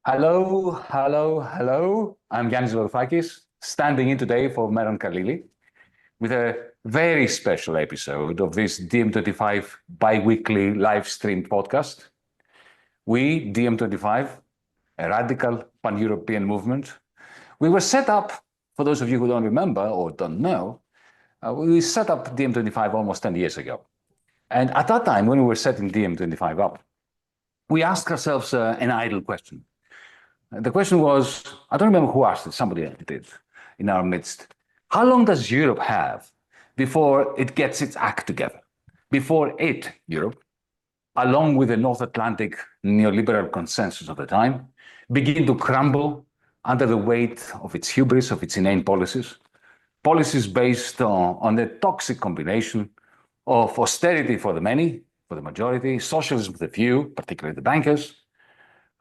Hello, hello, hello. I'm Yanis Varoufakis, standing in today for Meron Khalili with a very special episode of this DM25 bi-weekly live stream podcast. We, DM25, a radical pan-European movement, we were set up, for those of you who don't remember or don't know, we set up DM25 almost 10 years ago. And at that time, when we were setting DM25 up, we asked ourselves an idle question. The question was, I don't remember who asked it, somebody did in our midst. How long does Europe have before it gets its act together? Before it, Europe, along with the North Atlantic neoliberal consensus of the time, begin to crumble under the weight of its hubris, of its inane policies, policies based on the toxic combination of austerity for the many, for the majority, socialism for the few, particularly the bankers,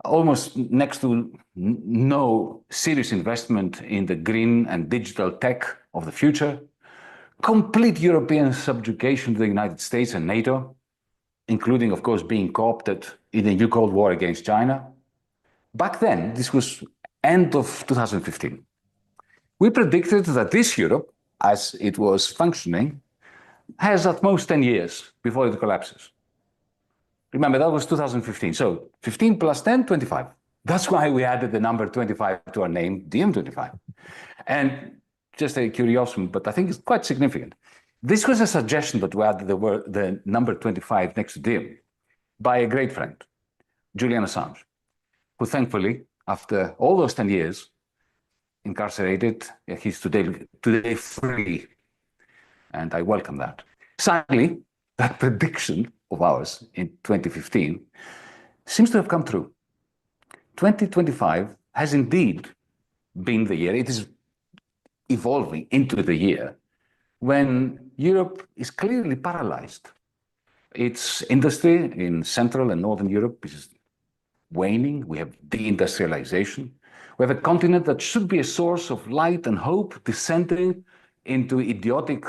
almost next to no serious investment in the green and digital tech of the future, complete European subjugation to the United States and NATO, including, of course, being co-opted in the new Cold War against China. Back then, this was end of 2015. We predicted that this Europe, as it was functioning, has at most 10 years before it collapses. Remember, that was 2015. So 15 plus 10, 25. That's why we added the number 25 to our name, DM25. And just a curiosity, but I think it's quite significant. This was a suggestion that we added the number 25 next to DM by a great friend, Julian Assange, who thankfully, after all those 10 years, incarcerated, he's today free. And I welcome that. Sadly, that prediction of ours in 2015 seems to have come true. 2025 has indeed been the year, it is evolving into the year when Europe is clearly paralyzed. Its industry in Central and Northern Europe is waning. We have deindustrialization. We have a continent that should be a source of light and hope descending into idiotic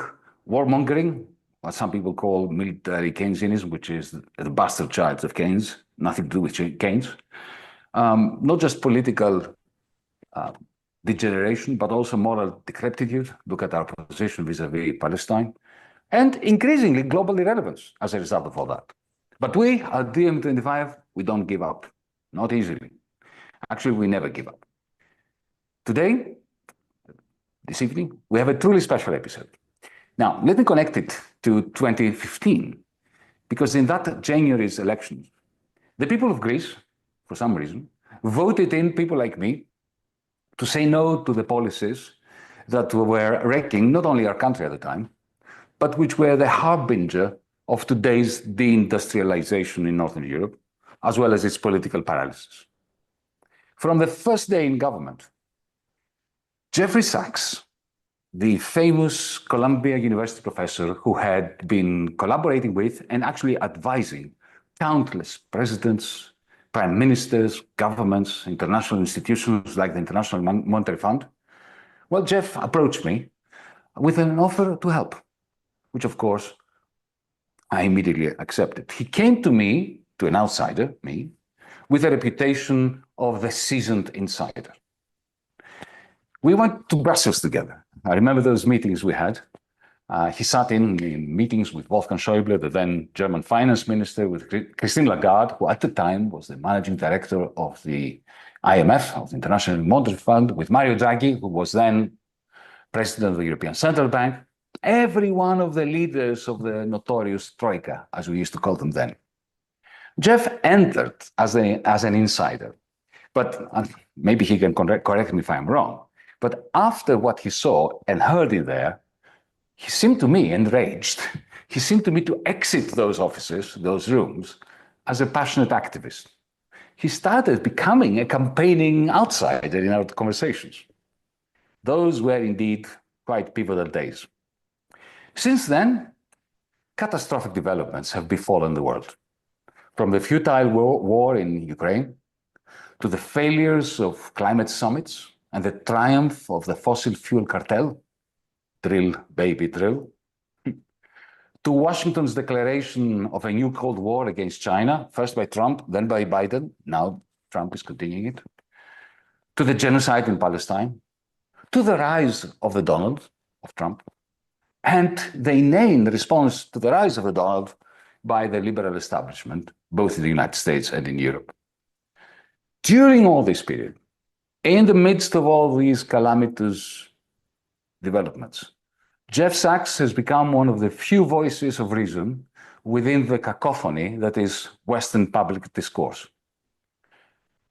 warmongering, what some people call military Keynesianism, which is the bastard child of Keynes, nothing to do with Keynes. Not just political degeneration, but also moral decrepitude. Look at our position vis-a-vis Palestine. And increasingly global irrelevance as a result of all that. But we, at DM25, we don't give up. Not easily. Actually, we never give up. Today, this evening, we have a truly special episode. Now, let me connect it to 2015, because in that January's elections, the people of Greece, for some reason, voted in people like me to say no to the policies that were wrecking not only our country at the time, but which were the harbinger of today's deindustrialization in Northern Europe, as well as its political paralysis. From the first day in government, Jeffrey Sachs, the famous Columbia University professor who had been collaborating with and actually advising countless presidents, prime ministers, governments, international institutions like the International Monetary Fund, well, Jeff approached me with an offer to help, which of course I immediately accepted. He came to me, to an outsider, me, with a reputation of the seasoned insider. We went to Brussels together. I remember those meetings we had. He sat in meetings with Wolfgang Schäuble, the then German finance minister, with Christine Lagarde, who at the time was the managing director of the IMF, of the International Monetary Fund, with Mario Draghi, who was then president of the European Central Bank, every one of the leaders of the notorious Troika, as we used to call them then. Jeff entered as an insider, but maybe he can correct me if I'm wrong. But after what he saw and heard in there, he seemed to me enraged. He seemed to me to exit those offices, those rooms, as a passionate activist. He started becoming a campaigning outsider in our conversations. Those were indeed quite pivotal days. Since then, catastrophic developments have befallen the world. From the futile war in Ukraine, to the failures of climate summits, and the triumph of the fossil fuel cartel, drill, baby, drill, to Washington's declaration of a new Cold War against China, first by Trump, then by Biden, now Trump is continuing it, to the genocide in Palestine, to the rise of the Donald, of Trump, and the inane response to the rise of the Donald by the liberal establishment, both in the United States and in Europe. During all this period, in the midst of all these calamitous developments, Jeff Sachs has become one of the few voices of reason within the cacophony that is Western public discourse.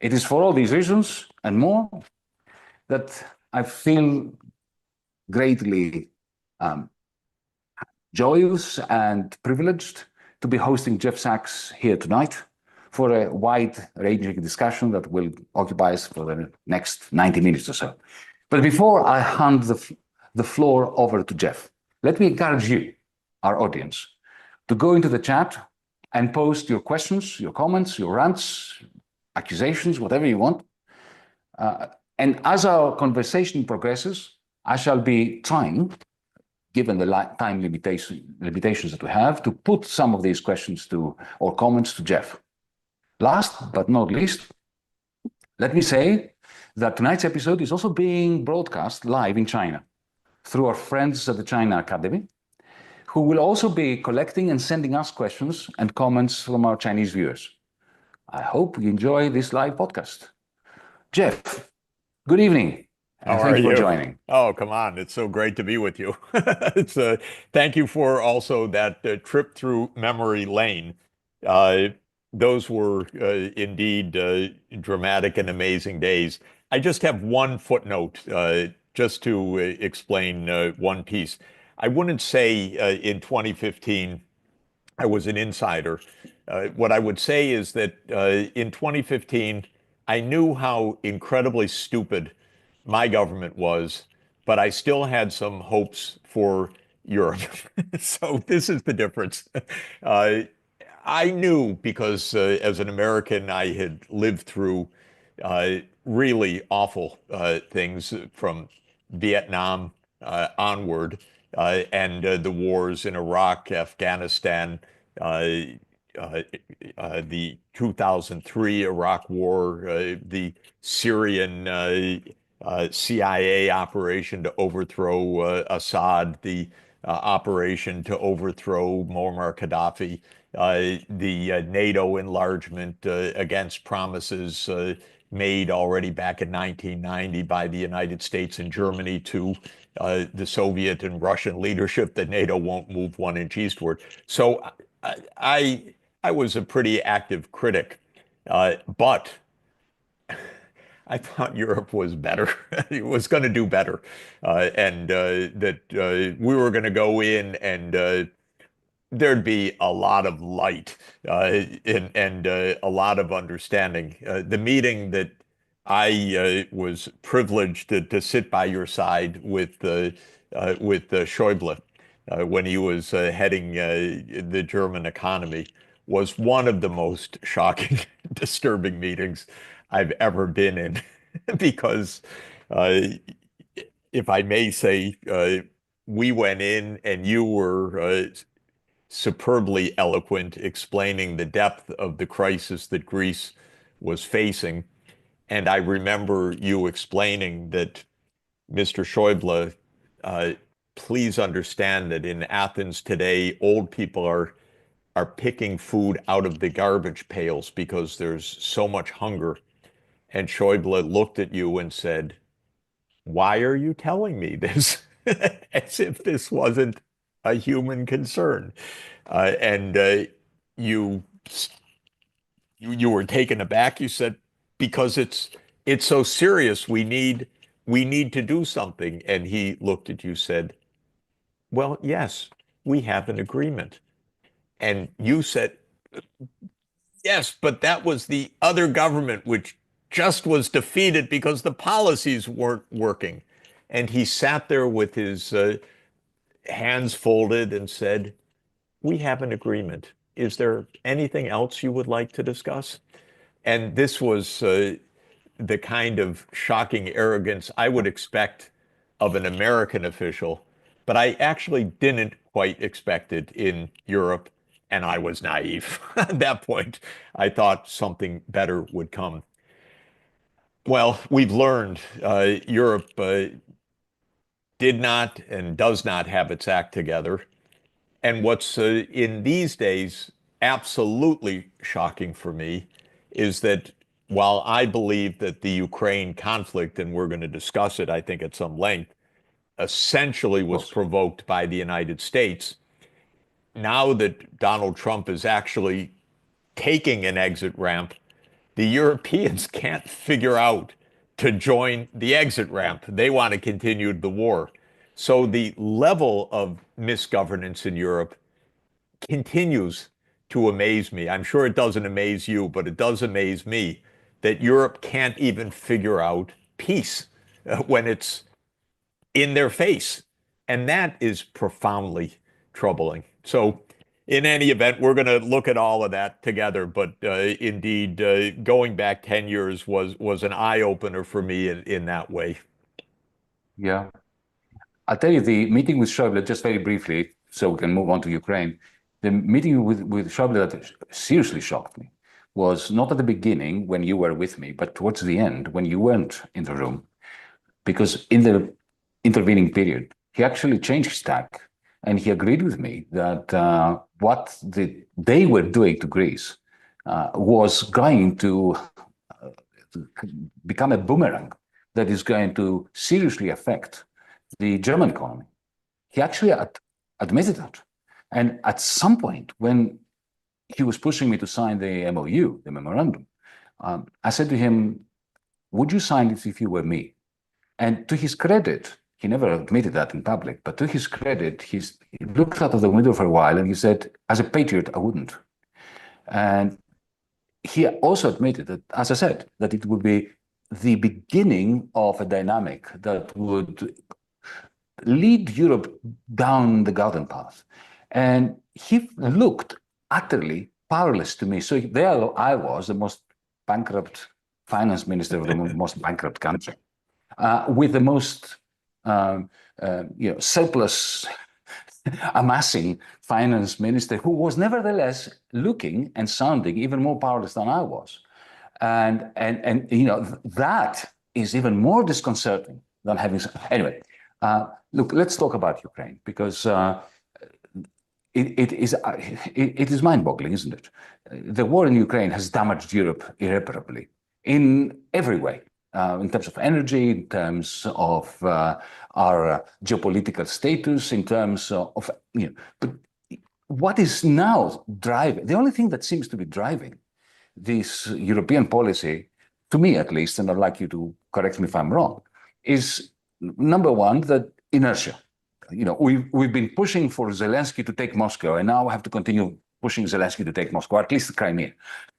It is for all these reasons and more that I feel greatly joyous and privileged to be hosting Jeff Sachs here tonight for a wide-ranging discussion that will occupy us for the next 90 minutes or so. But before I hand the floor over to Jeff, let me encourage you, our audience, to go into the chat and post your questions, your comments, your rants, accusations, whatever you want. And as our conversation progresses, I shall be trying, given the time limitations that we have, to put some of these questions or comments to Jeff. Last but not least, let me say that tonight's episode is also being broadcast live in China through our friends at the China Academy, who will also be collecting and sending us questions and comments from our Chinese viewers. I hope you enjoy this live podcast. Jeff, good evening. How thank are you for you? joining. Oh, come on. It's so great to be with you. Thank you for also that trip through memory lane. Those were indeed dramatic and amazing days. I just have one footnote just to explain one piece. I wouldn't say in 2015 I was an insider. What I would say is that in 2015, I knew how incredibly stupid my government was, but I still had some hopes for Europe. So this is the difference. Uh, I knew because as an American, I had lived through really awful things from Vietnam onward, and the wars in Iraq, Afghanistan, uh, uh, the 2003 Iraq War, the Syrian CIA operation to overthrow Assad, the operation to overthrow Muammar Gaddafi, the NATO enlargement against promises made already back in 1990 by the United States and Germany to the Soviet and Russian leadership that NATO won't move 1 inch eastward. So I was a pretty active critic, but I thought Europe was better. It was going to do better, and that we were going to go in and there'd be a lot of light and a lot of understanding. The meeting that I was privileged to sit by your side with Schäuble when he was heading the German economy was one of the most shocking, disturbing meetings I've ever been in, because uh, if I may say, we went in and you were superbly eloquent, explaining the depth of the crisis that Greece was facing. And I remember you explaining that, Mr. Schäuble, uh, please understand that in Athens today, old people are picking food out of the garbage pails because there's so much hunger. And Schäuble looked at you and said, "Why are you telling me this?" As if this wasn't a human concern. And you you were taken aback. You said, "Because it's so serious, we need to do something." And he looked at you, said, "Well, yes, we have an agreement." And you said, "Yes, but that was the other government which just was defeated because the policies weren't working." And he sat there with his hands folded and said, "We have an agreement. Is there anything else you would like to discuss?" And this was the kind of shocking arrogance I would expect of an American official, but I actually didn't quite expect it in Europe, and I was naive at that point. I thought something better would come. Well, we've learned Europe did not and does not have its act together. And what's in these days absolutely shocking for me is that while I believe that the Ukraine conflict, and we're going to discuss it, I think, at some length, essentially Of was course. provoked by the United States, now that Donald Trump is actually taking an exit ramp, the Europeans can't figure out to join the exit Yeah. ramp. They want to continue the war. So the level of misgovernance in Europe continues to amaze me. I'm sure it doesn't amaze you, but it does amaze me that Europe can't even figure out peace when it's in their face. And that is profoundly troubling. So, in any event, we're going to look at all of that together. But indeed, going back 10 years was an eye opener for me in that way. Yeah. I'll tell you the meeting with Schäuble, just very briefly, so we can move on to Ukraine. The meeting with Schäuble that seriously shocked me was not at the beginning when you were with me, but towards the end when you weren't in the room, because in the intervening period, he actually changed his tack and he agreed with me that what they were doing to Greece was going to become a boomerang that is going to seriously affect the German economy. He actually admitted that. And at some point, when he was pushing me to sign the MOU, the memorandum, I said to him, would you sign it if you were me? And to his credit, he never admitted that in public, but to his credit, he looked out of the window for a while and he said, as a patriot, I wouldn't. And he also admitted that, as I said, that it would be the beginning of a dynamic that would lead Europe down the garden path. And he looked utterly powerless to me. So there I was, the most bankrupt finance minister of the most bankrupt country, with the most surplus amassing finance minister who was nevertheless looking and sounding even more powerless than I was. And that is even more disconcerting than having. Anyway, look, let's talk about Ukraine because it is mind-boggling, isn't it? The war in Ukraine has damaged Europe irreparably in every way, in terms of energy, in terms of our geopolitical status, in terms of But what is now driving? The only thing that seems to be driving this European policy, to me at least, and I'd like you to correct me if I'm wrong, is number one, that inertia. We've been pushing for Zelensky to take Moscow, and now we have to continue pushing Zelensky to take Moscow, or at least Crimea,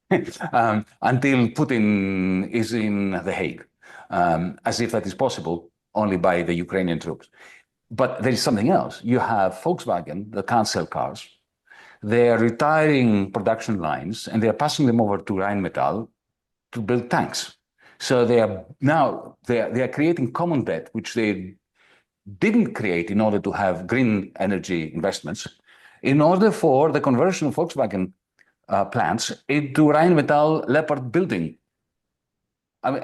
until Putin is in The Hague, as if that is possible only by the Ukrainian troops. But there is something else. You have Volkswagen that can't sell cars. They are retiring production lines and they are passing them over to Rheinmetall to build tanks. So they are creating common debt, which they didn't create in order to have green energy investments, in order for the conversion of Volkswagen plants into Rheinmetall Leopard building. I mean,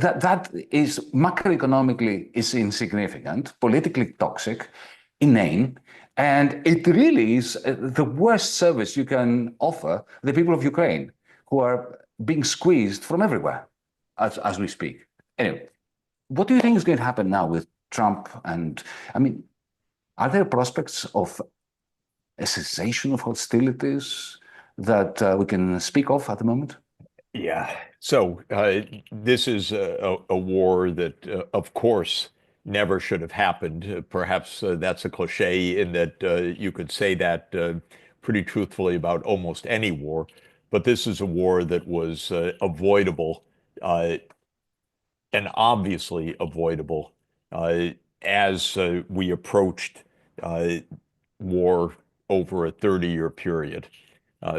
that is macroeconomically is insignificant, politically toxic, inane, and it really is the worst service you can offer the people of Ukraine, who are being squeezed from everywhere as we speak. Anyway, what do you think is going to happen now with Trump? And I mean, are there prospects of a cessation of hostilities that we can speak of at the moment? Yeah. So this is a war that, of course, never should have happened. Perhaps that's a cliche in that you could say that pretty truthfully about almost any war. But this is a war that was avoidable and obviously avoidable uh, as we approached uh, war over a 30-year period.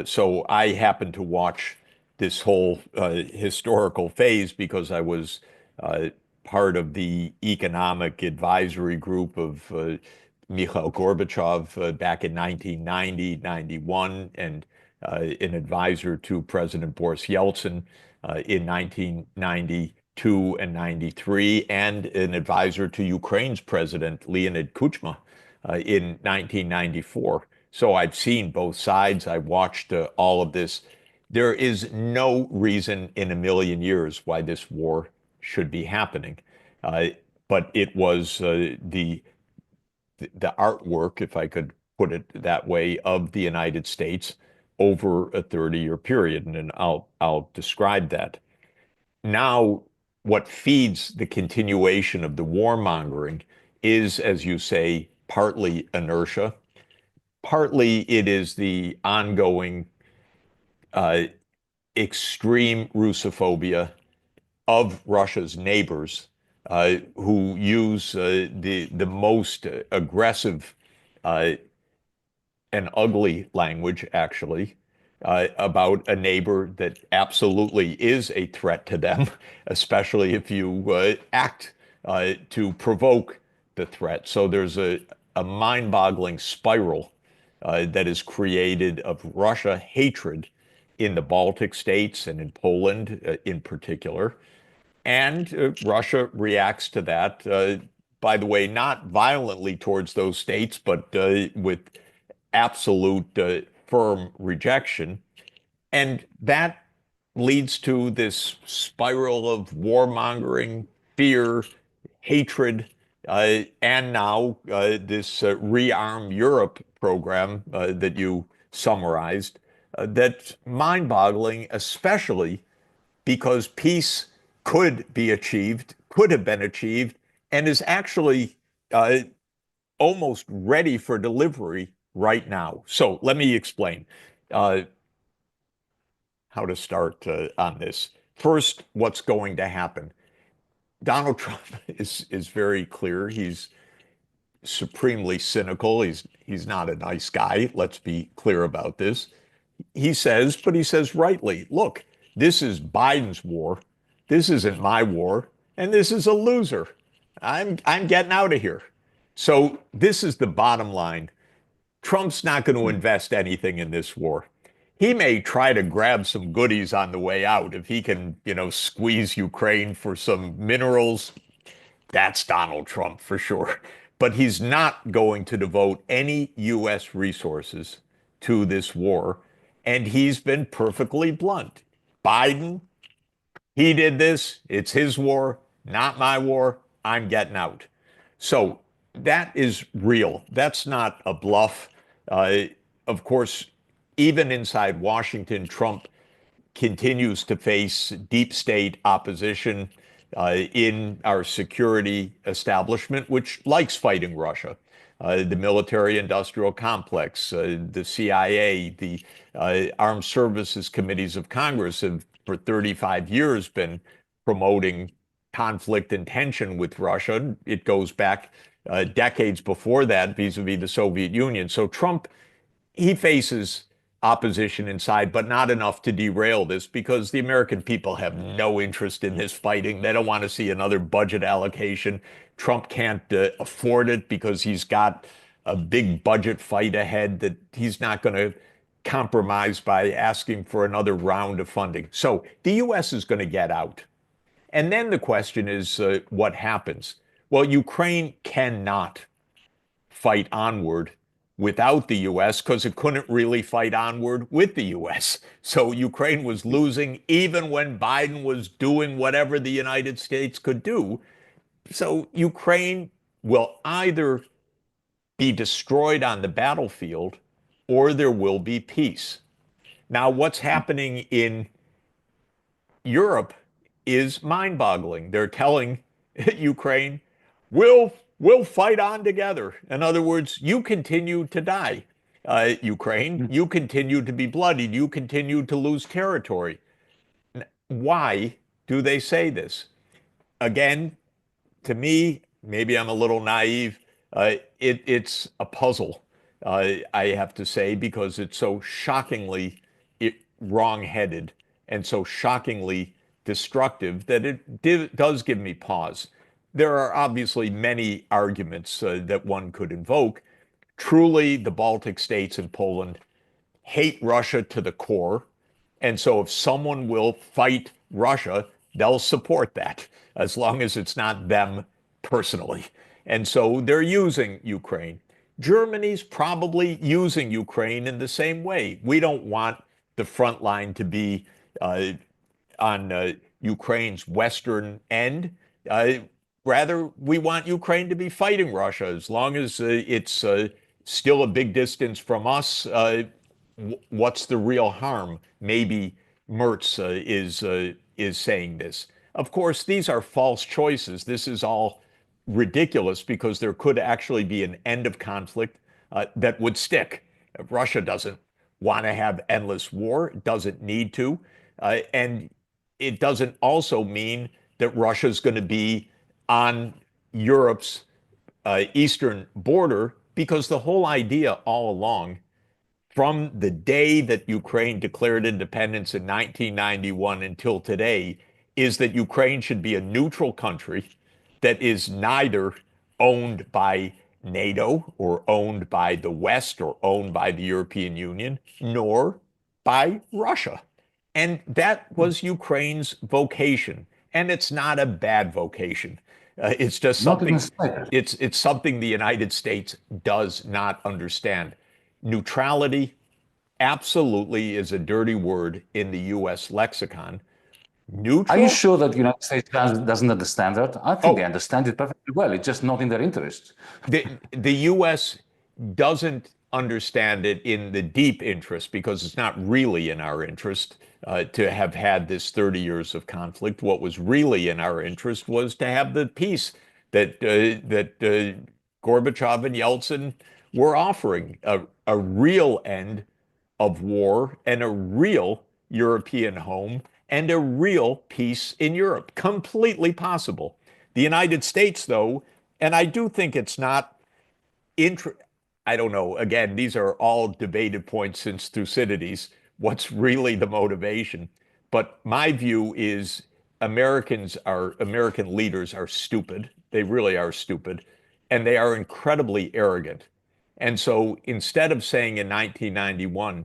So I happened to watch this whole historical phase because I was part of the economic advisory group of Mikhail Gorbachev back in 1990, 91, and an advisor to President Boris Yeltsin in 1992 and 93, and an advisor to Ukraine's President Leonid Kuchma in 1994. So I've seen both sides. I've watched all of this. There is no reason in a million years why this war should be happening. But it was the artwork, if I could put it that way, of the United States over a 30-year period, and I'll describe that. Now, what feeds the continuation of the warmongering is, as you say, partly inertia, partly it is the ongoing extreme Russophobia of Russia's neighbors, who use the most aggressive and ugly language, actually, about a neighbor that absolutely is a threat to them, especially if you act to provoke the threat. So there's a mind-boggling spiral that is created of Russia hatred in the Baltic states and in Poland in particular. And Russia reacts to that, by the way, not violently towards those states, but with absolute firm rejection. And that leads to this spiral of warmongering, fear, hatred, and now this Rearm Europe program that you summarized, that's mind-boggling, especially because peace could be achieved, could have been achieved, and is actually almost ready for delivery right now. So let me explain how to start on this. First, what's going to happen? Donald Trump is very clear. He's supremely cynical. He's not a nice guy. Let's be clear about this. He says rightly, look, this is Biden's war. This isn't my war, and this is a loser. I'm getting out of here. So this is the bottom line. Trump's not going to invest anything in this war. He may try to grab some goodies on the way out. If he can, squeeze Ukraine for some minerals, that's Donald Trump for sure. But he's not going to devote any U.S. resources to this war. And he's been perfectly blunt. Biden, he did this. It's his war, not my war. I'm getting out. So that is real. That's not a bluff. Of course, even inside Washington, Trump continues to face deep state opposition in our security establishment, which likes fighting Russia. The military-industrial complex, the CIA, the Armed Services Committees of Congress have, for 35 years, been promoting conflict and tension with Russia. It goes back decades before that, vis-a-vis the Soviet Union. So Trump, he faces opposition inside, but not enough to derail this, because the American people have no interest in this fighting. They don't want to see another budget allocation. Trump can't afford it because he's got a big budget fight ahead that he's not going to compromise by asking for another round of funding. So the U.S. is going to get out. And then the question is, what happens? Well, Ukraine cannot fight onward without the U.S. because it couldn't really fight onward with the U.S. So Ukraine was losing even when Biden was doing whatever the United States could do. So Ukraine will either be destroyed on the battlefield or there will be peace. Now, what's happening in Europe is mind-boggling. They're telling Ukraine, we'll fight on together. In other words, you continue to die, Ukraine. You continue to be bloodied. You continue to lose territory. Why do they say this? Again, to me, maybe I'm a little naive. It's a puzzle, I have to say, because it's so shockingly wrong-headed and so shockingly destructive that it does give me pause. There are obviously many arguments that one could invoke. Truly, the Baltic states and Poland hate Russia to the core. And so if someone will fight Russia, they'll support that as long as it's not them personally. And so they're using Ukraine. Germany's probably using Ukraine in the same way. We don't want the front line to be on Ukraine's western end. Rather, we want Ukraine to be fighting Russia as long as it's still a big distance from us. What's the real harm? Maybe Mertz is saying this. Of course, these are false choices. This is all ridiculous because there could actually be an end of conflict that would stick. Russia doesn't want to have endless war, it doesn't need to. And it doesn't also mean that Russia's going to be on Europe's eastern border, because the whole idea all along, from the day that Ukraine declared independence in 1991 until today, is that Ukraine should be a neutral country that is neither owned by NATO or owned by the West or owned by the European Union, nor by Russia. And that was Ukraine's vocation. And it's not a bad vocation. It's just Not even something, slightest. it's something the United States does not understand. Neutrality absolutely is a dirty word in the US lexicon. Are you Neutral? sure that the United States doesn't understand that? I think they Oh, understand it perfectly well. It's just not in their interest. the US doesn't understand it in the deep interest because it's not really in our interest to have had this 30 years of conflict. What was really in our interest was to have the peace that Gorbachev and Yeltsin were offering, a real end of war and a real European home and a real peace in Europe. Completely possible. The United States, though, and I do think it's not I don't know. Again, these are all debated points since Thucydides. What's really the motivation? But my view is American leaders are stupid. They really are stupid, and they are incredibly arrogant. And so instead of saying in 1991,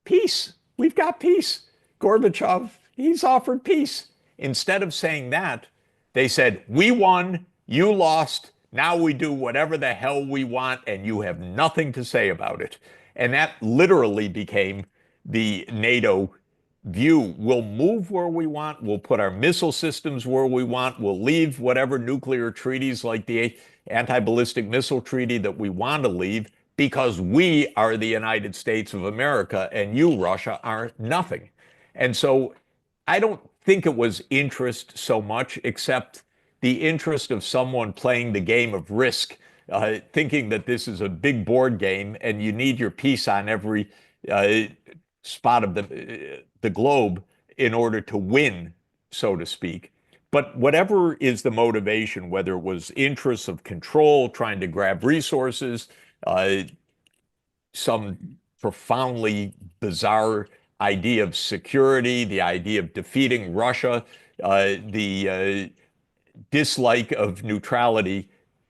peace, we've got peace. Gorbachev, he's offered peace. Instead of saying that, they said, we won, you lost, now we do whatever the hell we want, and you have nothing to say about it. And that literally became the NATO view. We'll move where we want, we'll put our missile systems where we want, we'll leave whatever nuclear treaties like the anti-ballistic missile treaty that we want to leave, because we are the United States of America and you, Russia, are nothing. And so I don't think it was interest so much, except the interest of someone playing the game of Risk, thinking that this is a big board game and you need your piece on every spot of the globe in order to win, so to speak. But whatever is the motivation, whether it was interests of control, trying to grab resources, some profoundly bizarre idea of security, the idea of defeating Russia, the dislike of neutrality.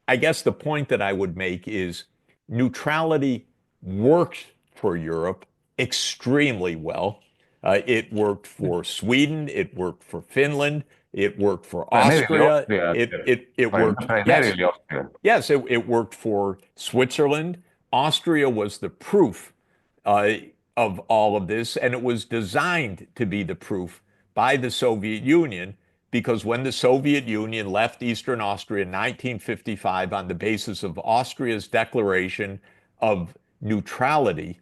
I guess the point that I would make is neutrality worked for Europe extremely well. It worked for Sweden, it worked for Finland, it worked for Primarily Austria, Austria. it worked, yes, Primarily Austria. yes, it worked for Switzerland. Austria was the proof uh, of all of this, and it was designed to be the proof by the Soviet Union, because when the Soviet Union left Eastern Austria in 1955 on the basis of Austria's declaration of neutrality,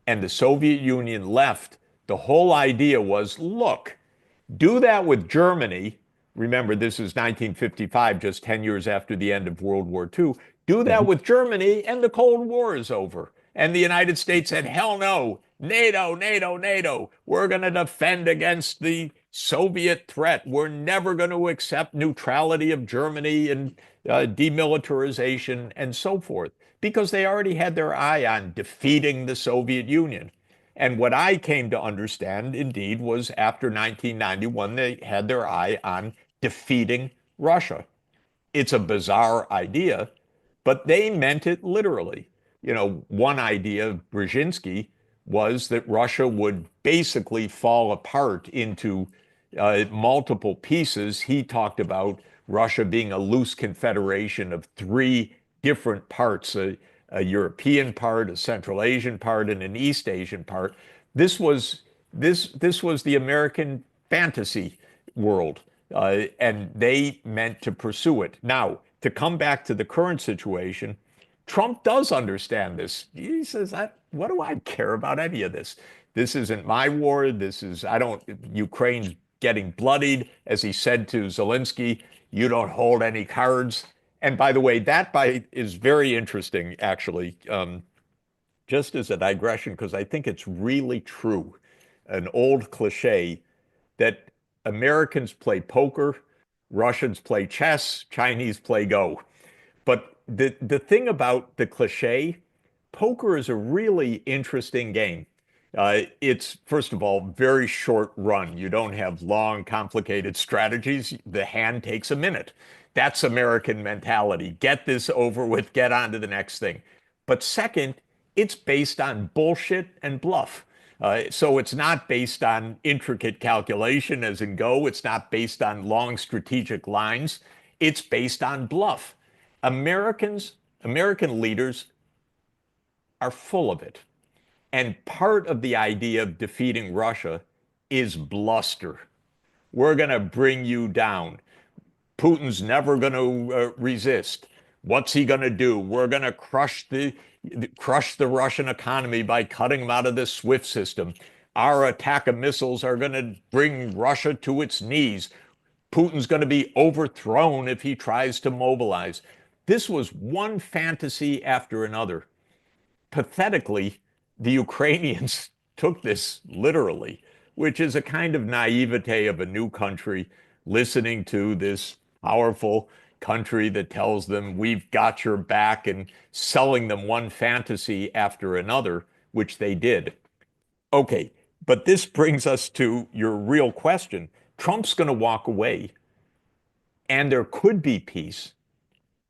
and the Soviet Union left, the whole idea was, look, do that with Germany. Remember, this is 1955, just 10 years after the end of World War II. Do that with Germany, and the Cold War is over. And the United States said, hell no, NATO, NATO, NATO. We're going to defend against the Soviet threat. We're never going to accept neutrality of Germany and demilitarization and so forth, because they already had their eye on defeating the Soviet Union. And what I came to understand, indeed, was after 1991, they had their eye on defeating Russia. It's a bizarre idea, but they meant it literally. You know, one idea of Brzezinski was that Russia would basically fall apart into multiple pieces. He talked about Russia being a loose confederation of three different parts, a European part, a Central Asian part, and an East Asian part. This was the American fantasy world, and they meant to pursue it. Now, to come back to the current situation, Trump does understand this. He says, what do I care about any of this? This isn't my war. Ukraine's getting bloodied. As he said to Zelensky, you don't hold any cards. And by the way, is very interesting, actually, just as a digression, because I think it's really true. An old cliche that Americans play poker, Russians play chess, Chinese play Go. But the thing about the cliche, poker is a really interesting game. It's, first of all, very short run. You don't have long, complicated strategies. The hand takes a minute. That's American mentality. Get this over with, get on to the next thing. But second, it's based on bullshit and bluff. So it's not based on intricate calculation as in Go. It's not based on long strategic lines. It's based on bluff. American leaders are full of it. And part of the idea of defeating Russia is bluster. We're going to bring you down. Putin's never going to resist. What's he going to do? We're going to crush the Russian economy by cutting them out of the SWIFT system. Our attack of missiles are going to bring Russia to its knees. Putin's going to be overthrown if he tries to mobilize. This was one fantasy after another. Pathetically, the Ukrainians took this literally, which is a kind of naivete of a new country listening to this powerful country that tells them we've got your back and selling them one fantasy after another, which they did. Okay, but this brings us to your real question. Trump's going to walk away, and there could be peace,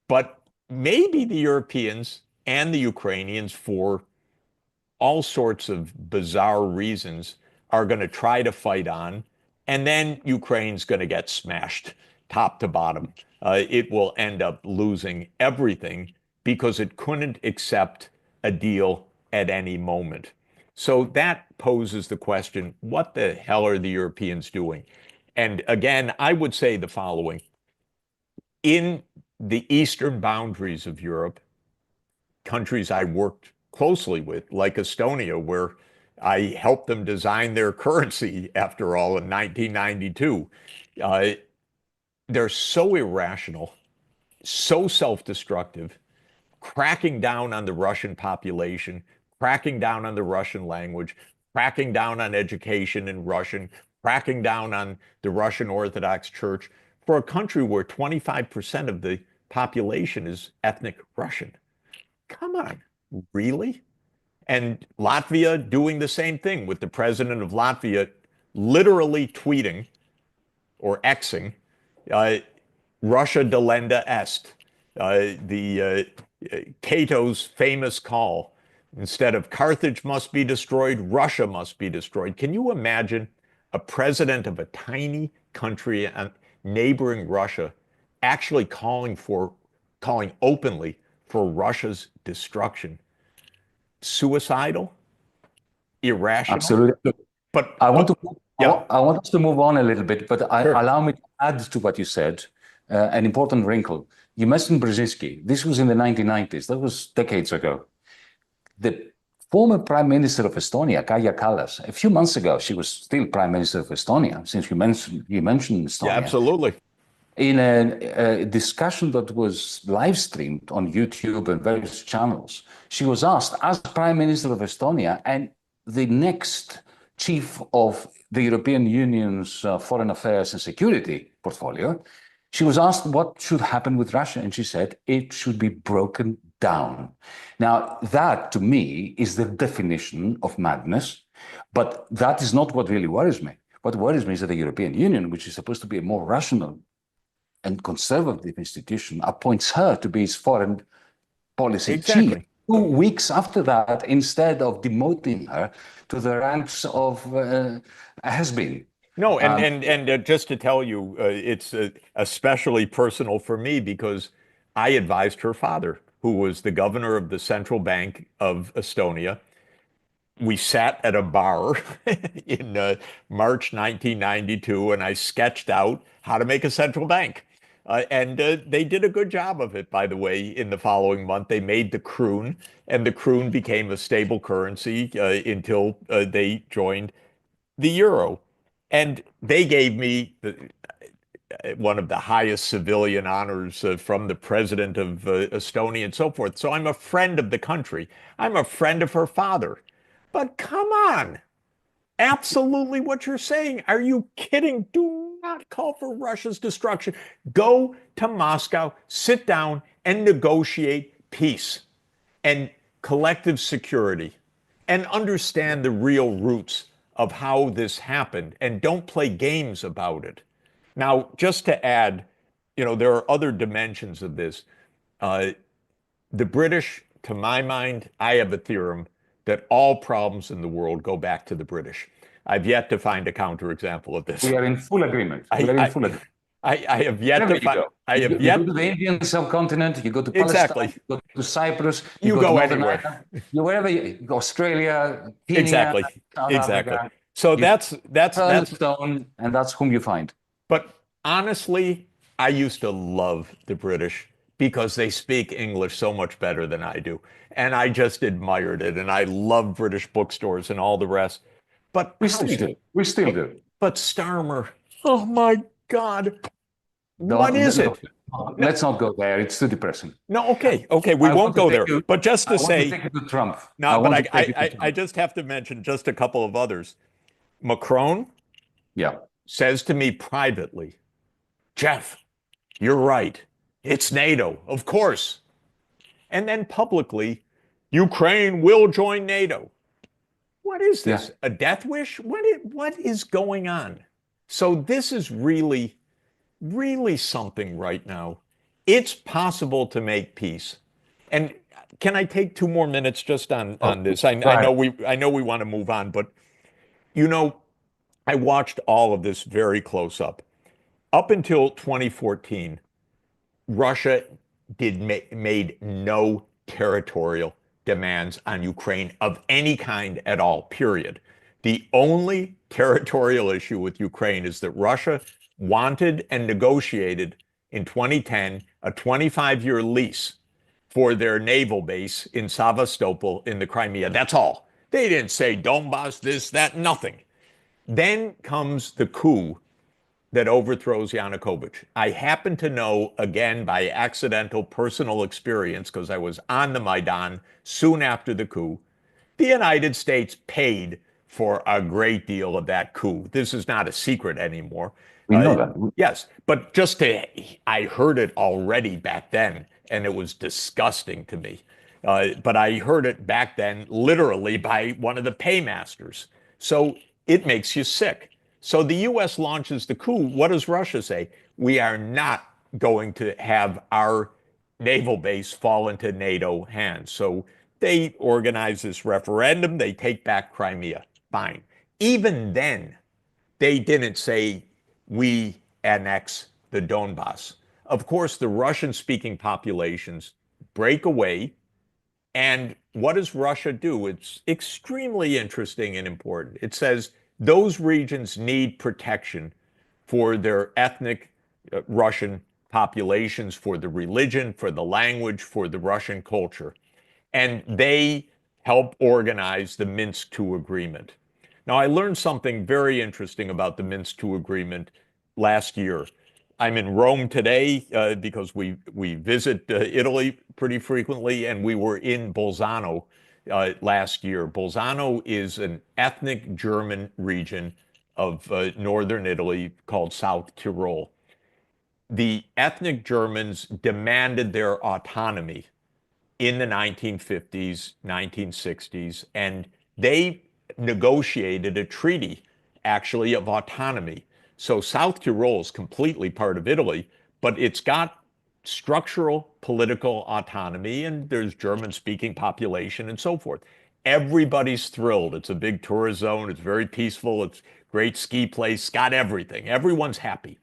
but maybe the Europeans and the Ukrainians, for all sorts of bizarre reasons, are going to try to fight on, and then Ukraine's going to get smashed top to bottom. It will end up losing everything because it couldn't accept a deal at any moment. So that poses the question, what the hell are the Europeans doing? And again, I would say the following. In the eastern boundaries of Europe, countries I worked closely with, like Estonia, where I helped them design their currency, after all, in 1992. They're so irrational, so self-destructive, cracking down on the Russian population, cracking down on the Russian language, cracking down on education in Russian, cracking down on the Russian Orthodox Church, for a country where 25% of the population is ethnic Russian. Come on, really? And Latvia doing the same thing, with the president of Latvia literally tweeting or Xing, Russia delenda est, Cato's famous call. Instead of Carthage must be destroyed, Russia must be destroyed. Can you imagine a president of a tiny country neighboring Russia actually calling openly for Russia's destruction? Suicidal? Irrational? Absolutely. But I want yeah. I want us to move on a little bit, but Sure. allow me to add to what you said, an important wrinkle. You mentioned Brzezinski. This was in the 1990s. That was decades ago. The former Prime Minister of Estonia, Kaja Kallas, a few months ago, she was still Prime Minister of Estonia, since you mentioned Estonia. Yeah, absolutely. In a discussion that was live streamed on YouTube and various channels, she was asked, as Prime Minister of Estonia and the next chief of the European Union's foreign affairs and security portfolio, she was asked what should happen with Russia, and she said it should be broken down. Now, that to me is the definition of madness, but that is not what really worries me. What worries me is that the European Union, which is supposed to be a more rational and conservative institution, appoints her to be its foreign policy chief. 2 weeks after that, instead of demoting her to the ranks of has-been. No, and just to tell you, it's especially personal for me because I advised her father, who was the governor of the central bank of Estonia. We sat at a bar in March 1992, and I sketched out how to make a central bank. And they did a good job of it, by the way. In the following month, they made the kroon, and the kroon became a stable currency until they joined the euro. And they gave me one of the highest civilian honors from the president of Estonia and so forth. So I'm a friend of the country. I'm a friend of her father. But come on, absolutely what you're saying. Are you kidding? Do not call for Russia's destruction. Go to Moscow, sit down, and negotiate peace and collective security and understand the real roots of how this happened and don't play games about it. Now, just to add, there are other dimensions of this. The British, to my mind, I have a theorem that all problems in the world go back to the British. I've yet to find a counterexample of this. We are in full agreement. We are in full agreement. I have yet Wherever to find. you go to the Indian subcontinent, you go to Palestine, you go to Cyprus, you go go to anywhere. Ireland, wherever you go, Australia, Kenya, Exactly. South Exactly. Africa. So that's stone, and that's whom you find. But honestly, I used to love the British because they speak English so much better than I do. And I just admired it. And I love British bookstores and all the rest. But we still do. We still do. But Starmer, oh my God. What is it? Let's not go there. It's too depressing. No, okay. We won't go there. But just to say, I want to take it to Trump. No, but I just have to mention just a couple of others. Macron, says to me privately, Jeff, you're right. It's NATO, of course. And then publicly, Ukraine will join NATO. What is this? A death wish? What is going on? So this is really, really something right now. It's possible to make peace. And can I take 2 more minutes just on this? I know we want to move on, but I watched all of this very close up. Up until 2014, Russia made no territorial demands on Ukraine of any kind at all, period. The only territorial issue with Ukraine is that Russia wanted and negotiated in 2010 a 25-year lease for their naval base in Sevastopol in the Crimea. That's all. They didn't say Donbass, this, that, nothing. Then comes the coup that overthrows Yanukovych. I happen to know, again, by accidental personal experience, because I was on the Maidan soon after the coup, the United States paid for a great deal of that coup. This is not a secret anymore. We know that. Yes, but I heard it already back then, and it was disgusting to me. But I heard it back then literally by one of the paymasters. So it makes you sick. So the U.S. launches the coup. What does Russia say? We are not going to have our naval base fall into NATO hands. So they organize this referendum. They take back Crimea. Fine. Even then, they didn't say we annex the Donbass. Of course, the Russian-speaking populations break away. And what does Russia do? It's extremely interesting and important. It says those regions need protection for their ethnic Russian populations, for the religion, for the language, for the Russian culture. And they help organize the Minsk II agreement. Now, I learned something very interesting about the Minsk II agreement last year. I'm in Rome today because we visit Italy pretty frequently, and we were in Bolzano last year. Bolzano is an ethnic German region of northern Italy called South Tyrol. The ethnic Germans demanded their autonomy in the 1950s, 1960s, and they negotiated a treaty, actually, of autonomy. So South Tyrol is completely part of Italy, but it's got structural political autonomy, and there's German-speaking population and so forth. Everybody's thrilled. It's a big tourist zone. It's very peaceful. It's a great ski place. It's got everything. Everyone's happy.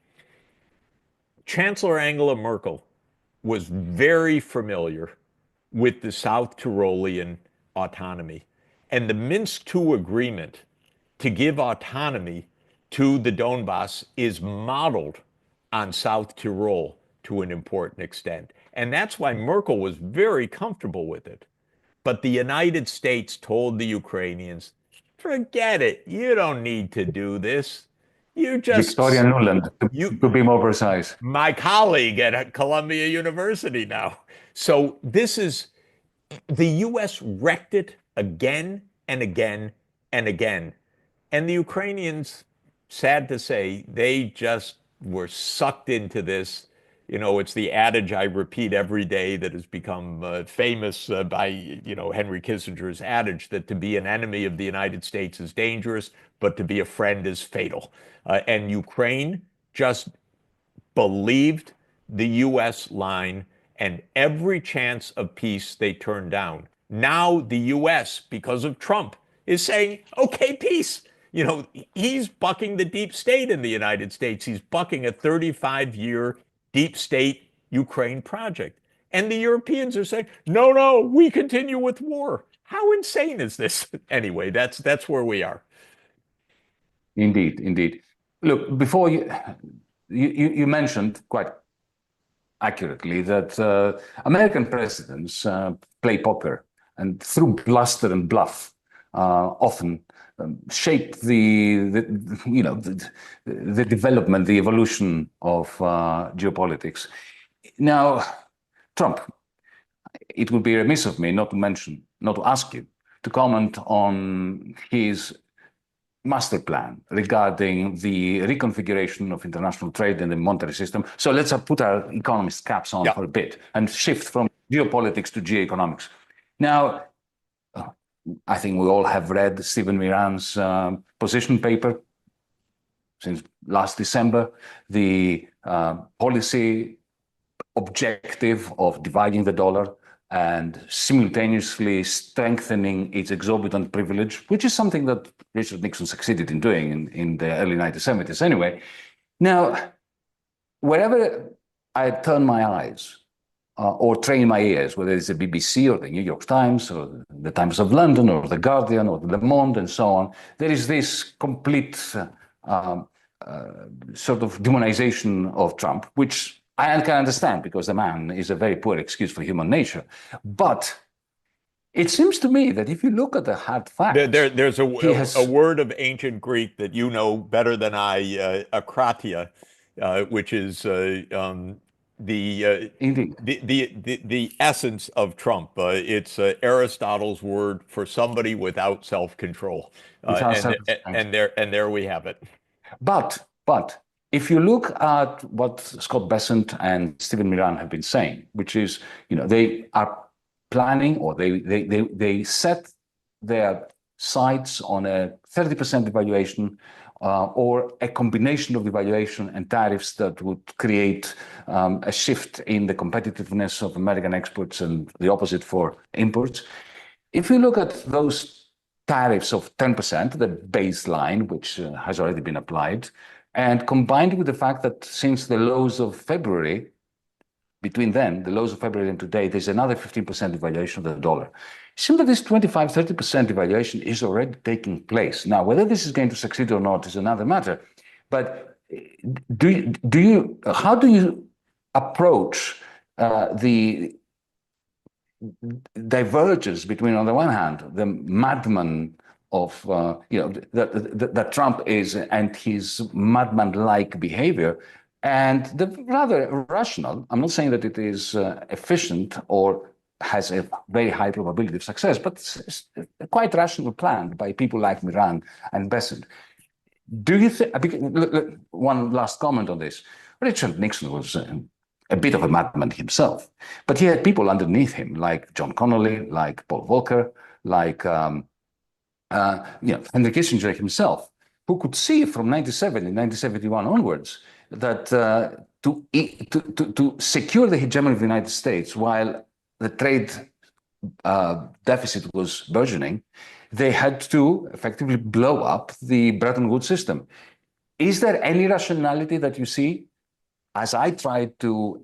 Chancellor Angela Merkel was very familiar with the South Tyrolean autonomy. And the Minsk II agreement to give autonomy to the Donbass is modeled on South Tyrol to an important extent. And that's why Merkel was very comfortable with it. But the United States told the Ukrainians, forget it. You don't need to do this. You just... Victoria Nuland, to be more precise. My colleague at Columbia University now. So this is... The U.S. wrecked it again and again and again. And the Ukrainians, sad to say, they just were sucked into this. You know, it's the adage I repeat every day that has become famous by, Henry Kissinger's adage that to be an enemy of the United States is dangerous, but to be a friend is fatal. And Ukraine just believed the U.S. line, and every chance of peace they turned down. Now the U.S., because of Trump, is saying, okay, peace. He's bucking the deep state in the United States. He's bucking a 35-year deep state Ukraine project. And the Europeans are saying, no, we continue with war. How insane is this? Anyway, that's where we are. Indeed. Look, before you mentioned quite accurately that American presidents play poker and through bluster and bluff often shape the development, the evolution of geopolitics. Now, Trump, it would be remiss of me not to ask you to comment on his master plan regarding the reconfiguration of international trade and the monetary system. So let's put our economist caps on for a bit and shift from geopolitics to geoeconomics. Now, I think we all have read Stephen Miran's position paper since last December, the policy objective of dividing the dollar and simultaneously strengthening its exorbitant privilege, which is something that Richard Nixon succeeded in doing in the early 1970s anyway. Now, wherever I turn my eyes or train my ears, whether it's the BBC or the New York Times or the Times of London or the Guardian or the Le Monde and so on, there is this complete sort of demonization of Trump, which I can understand because the man is a very poor excuse for human nature. But it seems to me that if you look at the hard facts... There's a word of ancient Greek that you know better than I, akratia, which is the essence of Trump. It's Aristotle's word for somebody without self-control. And there we have it. But if you look at what Scott Bessent and Stephen Miran have been saying, which is, they are planning, or they set their sights on a 30% devaluation or a combination of devaluation and tariffs that would create a shift in the competitiveness of American exports and the opposite for imports. If you look at those tariffs of 10%, the baseline, which has already been applied, and combined with the fact that since the lows of February, between then, the lows of February and today, there's another 15% devaluation of the dollar. It seems that this 25-30% devaluation is already taking place. Now, whether this is going to succeed or not is another matter. But how do you approach the divergence between, on the one hand, the madman of that Trump is and his madman-like behavior, and the rather rational, I'm not saying that it is efficient or has a very high probability of success, but it's a quite rational plan by people like Miran and Bessent. Do you think, one last comment on this, Richard Nixon was a bit of a madman himself, but he had people underneath him like John Connolly, like Paul Volcker, like Henry Kissinger himself, who could see from 1970, 1971 onwards that to secure the hegemony of the United States while the trade deficit was burgeoning, they had to effectively blow up the Bretton Woods system. Is there any rationality that you see, as I tried to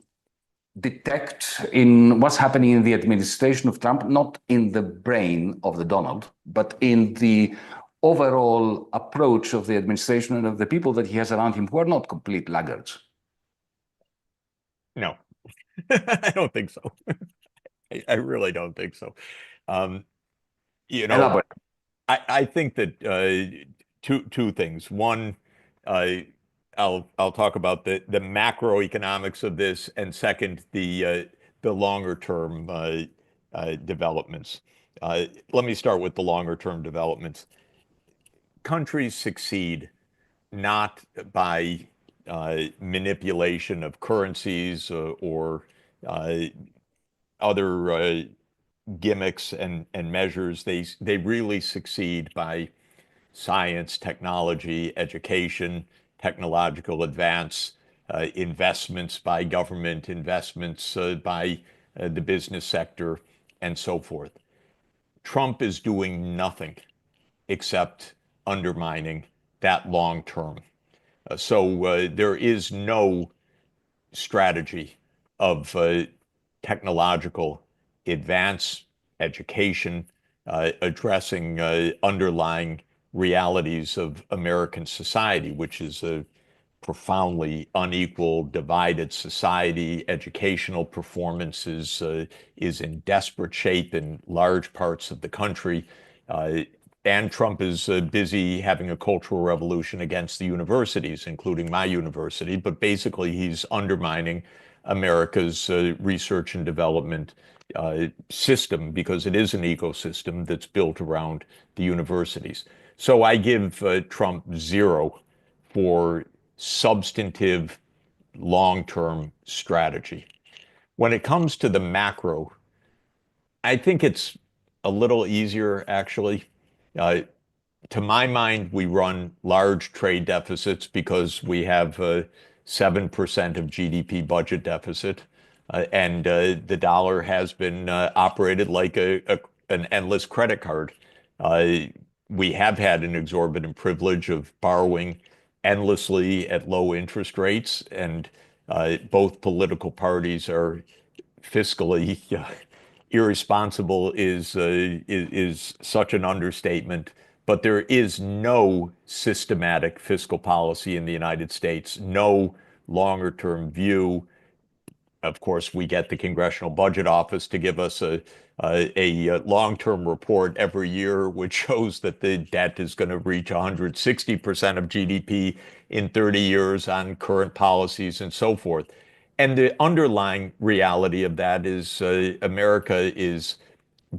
detect in what's happening in the administration of Trump, not in the brain of the Donald, but in the overall approach of the administration and of the people that he has around him who are not complete laggards? No, I don't think so. I really don't think so. You know, Elaborate. I think that two things. One, I'll talk about the macroeconomics of this, and second, the longer term developments. Let me start with the longer term developments. Countries succeed not by manipulation of currencies or other gimmicks and measures. They really succeed by science, technology, education, technological advance, investments by government, investments by the business sector, and so forth. Trump is doing nothing except undermining that long term. So there is no strategy of technological advance, education, addressing underlying realities of American society, which is a profoundly unequal, divided society. Educational performance is in desperate shape in large parts of the country. And Trump is busy having a cultural revolution against the universities, including my university. But basically, he's undermining America's research and development system because it is an ecosystem that's built around the universities. So I give Trump 0 for substantive long-term strategy. When it comes to the macro, I think it's a little easier, actually. Uh, to my mind, we run large trade deficits because we have a 7% of GDP budget deficit. And the dollar has been operated like an endless credit card. Uh, we have had an exorbitant privilege of borrowing endlessly at low interest rates, and both political parties are fiscally irresponsible is such an understatement. But there is no systematic fiscal policy in the United States, no longer term view. Of course, we get the Congressional Budget Office to give us a long-term report every year, which shows that the debt is going to reach 160% of GDP in 30 years on current policies and so forth. And the underlying reality of that is America is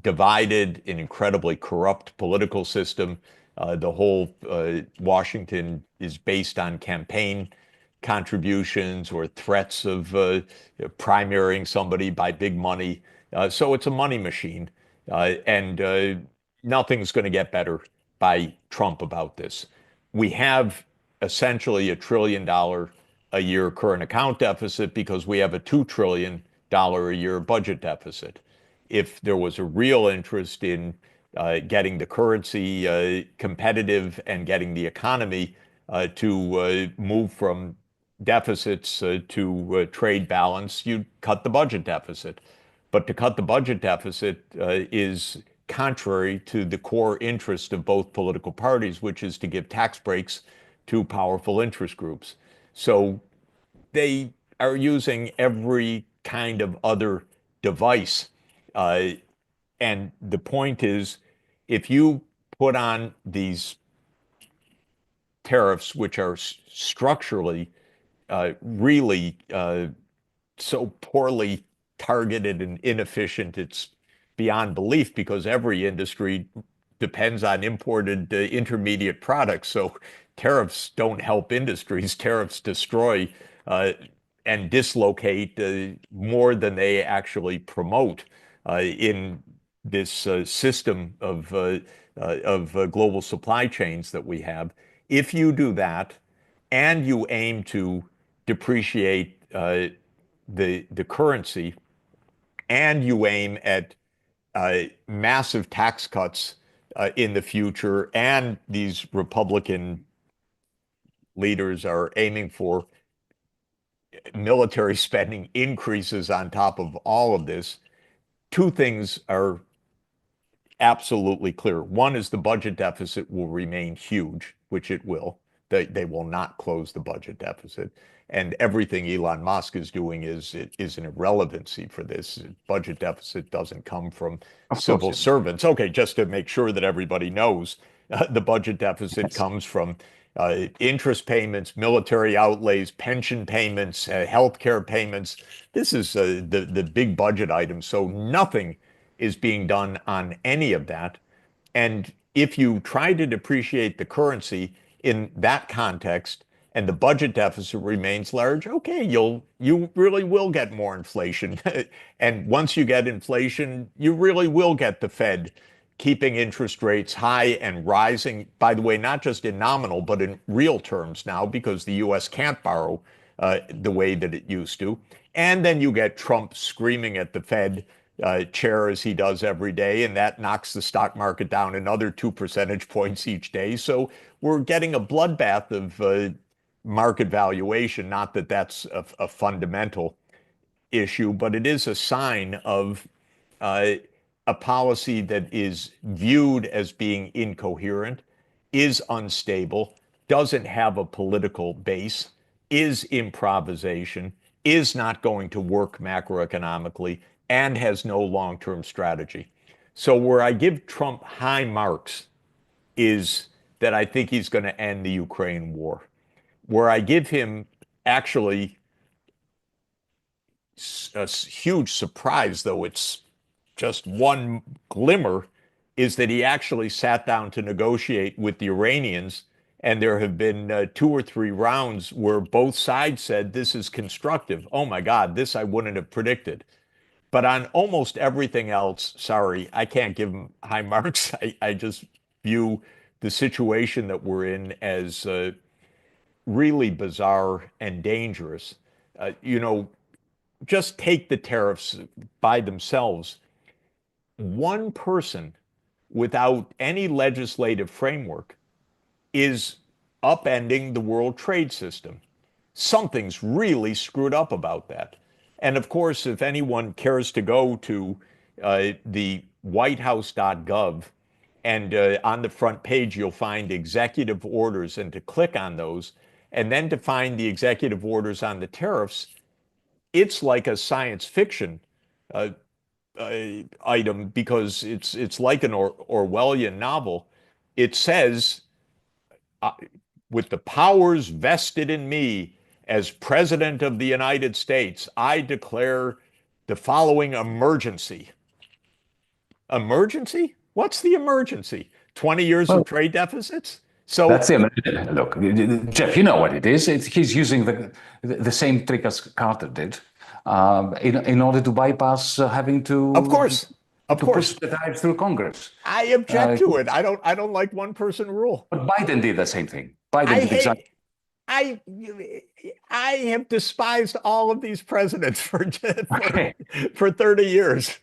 divided, an incredibly corrupt political system. The whole Washington is based on campaign contributions or threats of primarying somebody by big money. So it's a money machine. And nothing's going to get better by Trump about this. We have essentially $1 trillion a year current account deficit because we have a $2 trillion a year budget deficit. If there was a real interest in getting the currency competitive and getting the economy to move from deficits to trade balance, you'd cut the budget deficit. But to cut the budget deficit is contrary to the core interest of both political parties, which is to give tax breaks to powerful interest groups. So they are using every kind of other device. Uh, and the point is, if you put on these tariffs, which are structurally really so poorly targeted and inefficient, it's beyond belief because every industry depends on imported intermediate products. So tariffs don't help industries. Tariffs destroy and dislocate more than they actually promote in this system of global supply chains that we have. If you do that and you aim to depreciate the currency, and you aim at massive tax cuts in the future, and these Republican leaders are aiming for military spending increases on top of all of this, two things are absolutely clear. One is the budget deficit will remain huge, which it will. They will not close the budget deficit. And everything Elon Musk is doing is an irrelevancy for this. Budget deficit doesn't come from civil servants. Okay, just to make sure that everybody knows, the budget deficit comes from interest payments, military outlays, pension payments, healthcare payments. This is the big budget item. So nothing is being done on any of that. And if you try to depreciate the currency in that context and the budget deficit remains large, okay, you really will get more inflation. And once you get inflation, you really will get the Fed keeping interest rates high and rising, by the way, not just in nominal, but in real terms now, because the US can't borrow the way that it used to. And then you get Trump screaming at the Fed chair as he does every day, and that knocks the stock market down another 2 percentage points each day. So we're getting a bloodbath of market valuation. Not that that's a fundamental issue, but it is a sign of a policy that is viewed as being incoherent, is unstable, doesn't have a political base, is improvisation, is not going to work macroeconomically, and has no long-term strategy. So where I give Trump high marks is that I think he's going to end the Ukraine war. Where I give him actually a huge surprise, though it's just one glimmer, is that he actually sat down to negotiate with the Iranians. And there have been 2 or 3 rounds where both sides said, this is constructive. Oh my God, this I wouldn't have predicted. But on almost everything else, sorry, I can't give him high marks. I just view the situation that we're in as really bizarre and dangerous. Just take the tariffs by themselves. One person without any legislative framework is upending the world trade system. Something's really screwed up about that. And of course, if anyone cares to go to the whitehouse.gov, and on the front page, you'll find executive orders, and to click on those, and then to find the executive orders on the tariffs, it's like a science fiction item, because it's like an Orwellian novel. It says, with the powers vested in me as President of the United States, I declare the following emergency. Emergency? What's the emergency? 20 years of trade deficits? So that's the look, Jeff. You know what it is. He's using the same trick as Carter did, in order to bypass having to. Of course. Push the tariffs through Congress. I object to it. I don't like one person rule. But Biden did the same thing. Biden did exactly. I have despised all of these presidents for 30 years.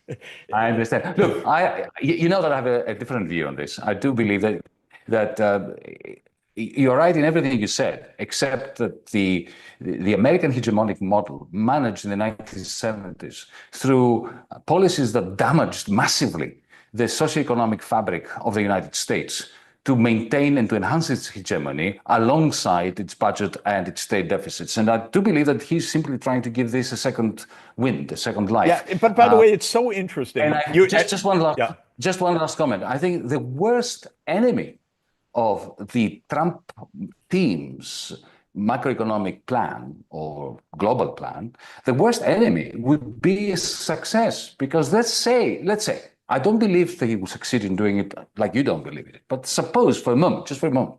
I understand. Look, you know that I have a different view on this. I do believe that you're right in everything you said, except that the American hegemonic model managed in the 1970s through policies that damaged massively the socioeconomic fabric of the United States to maintain and to enhance its hegemony alongside its budget and its state deficits. And I do believe that he's simply trying to give this a second wind, a second life. Yeah, but by the way, it's so interesting. And just one last comment. I think the worst enemy of the Trump team's macroeconomic plan or global plan, the worst enemy would be success. Because let's say, I don't believe that he will succeed in doing it like you don't believe it. But suppose for a moment, just for a moment,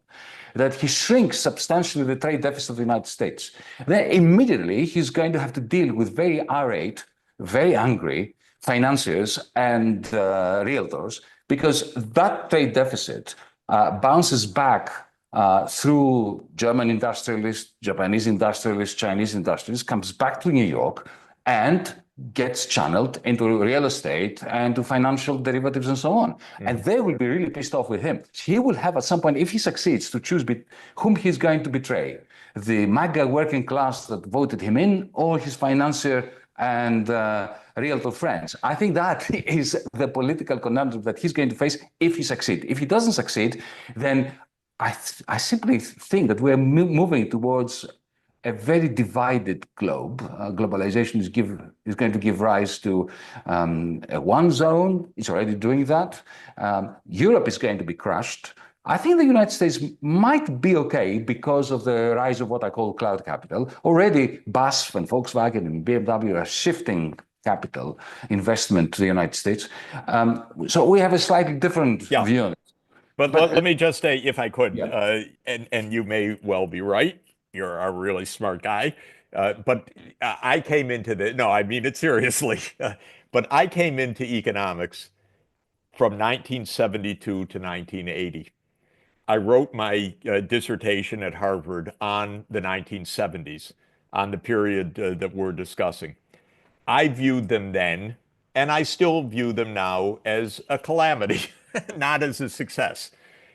that he shrinks substantially the trade deficit of the United States. Then immediately he's going to have to deal with very irate, very angry financiers and realtors, because that trade deficit bounces back through German industrialists, Japanese industrialists, Chinese industrialists, comes back to New York and gets channeled into real estate and to financial derivatives and so on. And they will be really pissed off with him. He will have at some point, if he succeeds, to choose whom he's going to betray. The MAGA working class that voted him in, or his financier and realtor friends. I think that is the political conundrum that he's going to face if he succeeds. If he doesn't succeed, then I simply think that we're moving towards a very divided globe. Globalization is going to give rise to a one zone. It's already doing that. Europe is going to be crushed. I think the United States might be okay because of the rise of what I call cloud capital. Already BASF and Volkswagen and BMW are shifting capital investment to the United States. So we have a slightly different view on it. But let me just say, if I could, and you may well be right, you're a really smart guy, but I came into no, I mean it seriously, but I came into economics from 1972 to 1980. I wrote my dissertation at Harvard on the 1970s, on the period that we're discussing. I viewed them then, and I still view them now, as a calamity, not as a success.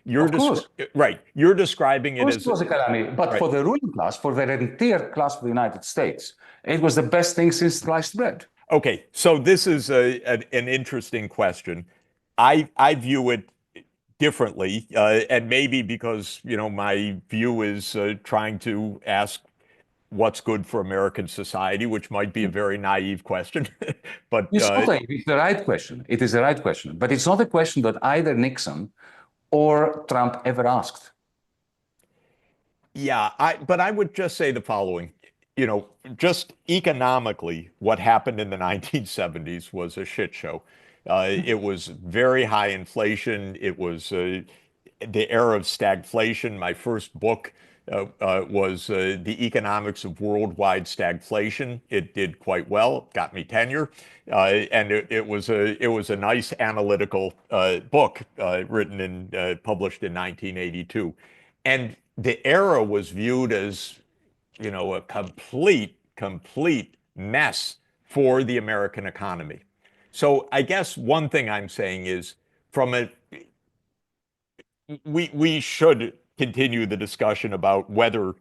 Of course. Right. You're describing it as a calamity, but for the ruling class, for the rentier class of the United States, it was the best thing since sliced bread. Okay, so this is an interesting question. I view it differently, and maybe because my view is trying to ask what's good for American society, which might be a very naive question. But it's the right question. It is the right question, but it's not a question that either Nixon or Trump ever asked. Yeah, but I would just say the following. Just economically, what happened in the 1970s was a shit show. It was very high inflation. It was the era of stagflation. My first book was The Economics of Worldwide Stagflation. It did quite well, got me tenure, and it was a nice analytical book written and published in 1982. And the era was viewed as a complete mess for the American economy. So I guess one thing I'm saying is, we should continue the discussion about whether,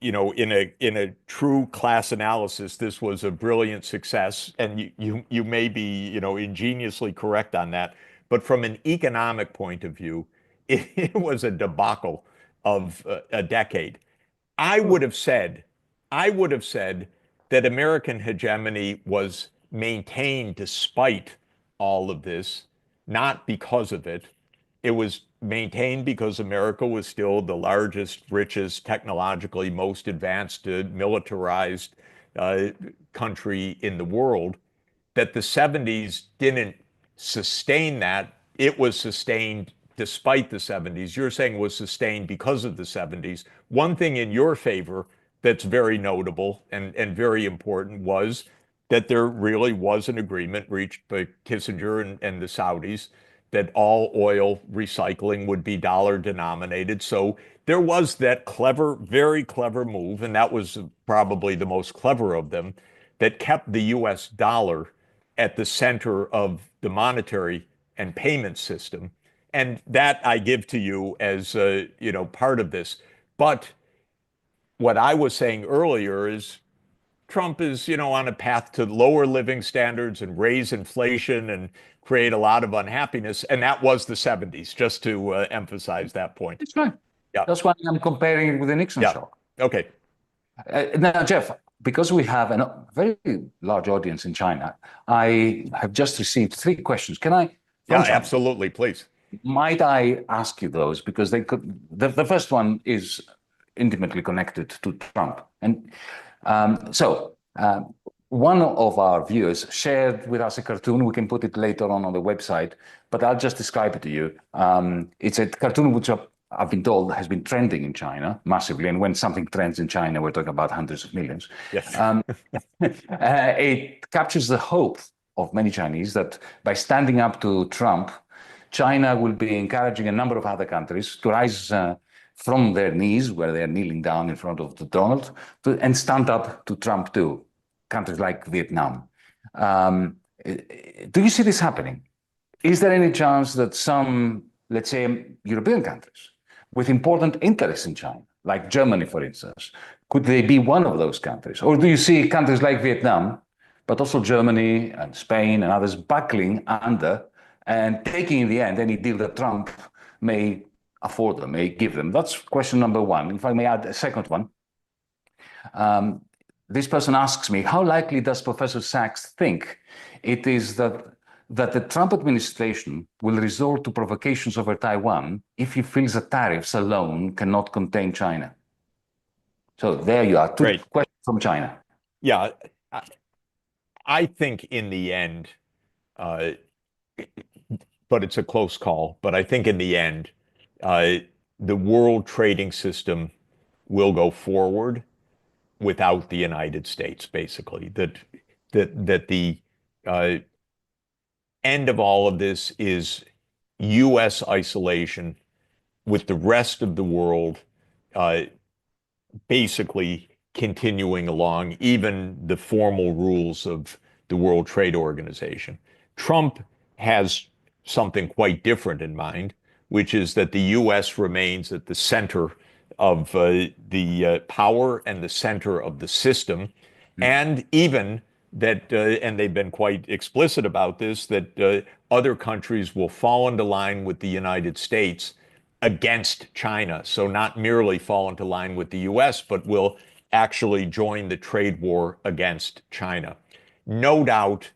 in a true class analysis, this was a brilliant success, and you may be, ingeniously correct on that. But from an economic point of view, it was a debacle of a decade. I would have said that American hegemony was maintained despite all of this, not because of it. It was maintained because America was still the largest, richest, technologically most advanced, militarized country in the world. That the 70s didn't sustain that. It was sustained despite the 70s. You're saying was sustained because of the 70s. One thing in your favor that's very notable and very important was that there really was an agreement reached by Kissinger and the Saudis that all oil recycling would be dollar denominated. So there was that clever, very clever move, and that was probably the most clever of them, that kept the US dollar at the center of the monetary and payment system. And that I give to you as part of this. But what I was saying earlier is Trump is, on a path to lower living standards and raise inflation and create a lot of unhappiness. And that was the 70s, just to emphasize that point. That's right. Yeah. That's why I'm comparing it with the Nixon shock. Okay. Now, Jeff, because we have a very large audience in China, I have just received 3 questions. Can I? Yeah, absolutely, please. Might I ask you those? Because they could. The first one is intimately connected to Trump. And one of our viewers shared with us a cartoon. We can put it later on the website, but I'll just describe it to you. It's a cartoon which I've been told has been trending in China massively. And when something trends in China, we're talking about hundreds of millions. Yes. It captures the hope of many Chinese that by standing up to Trump, China will be encouraging a number of other countries to rise from their knees, where they are kneeling down in front of the Donald, and stand up to Trump too. Countries like Vietnam. Do you see this happening? Is there any chance that some, let's say, European countries with important interests in China, like Germany, for instance, could they be one of those countries? Or do you see countries like Vietnam, but also Germany and Spain and others buckling under and taking in the end any deal that Trump may afford them, may give them? That's question number one. If I may add a second one. This person asks me, how likely does Professor Sachs think it is that the Trump administration will resort to provocations over Taiwan if he feels that tariffs alone cannot contain China? So there you are, two questions from China. Yeah, I think in the end, but it's a close call, but I think in the end, the world trading system will go forward without the United States, basically. That the end of all of this is U.S. isolation with the rest of the world basically continuing along, even the formal rules of the World Trade Organization. Trump has something quite different in mind, which is that the U.S. remains at the center of the power and the center of the system, and even that, and they've been quite explicit about this, that other countries will fall into line with the United States against China. So not merely fall into line with the US, but will actually join the trade war against China. No doubt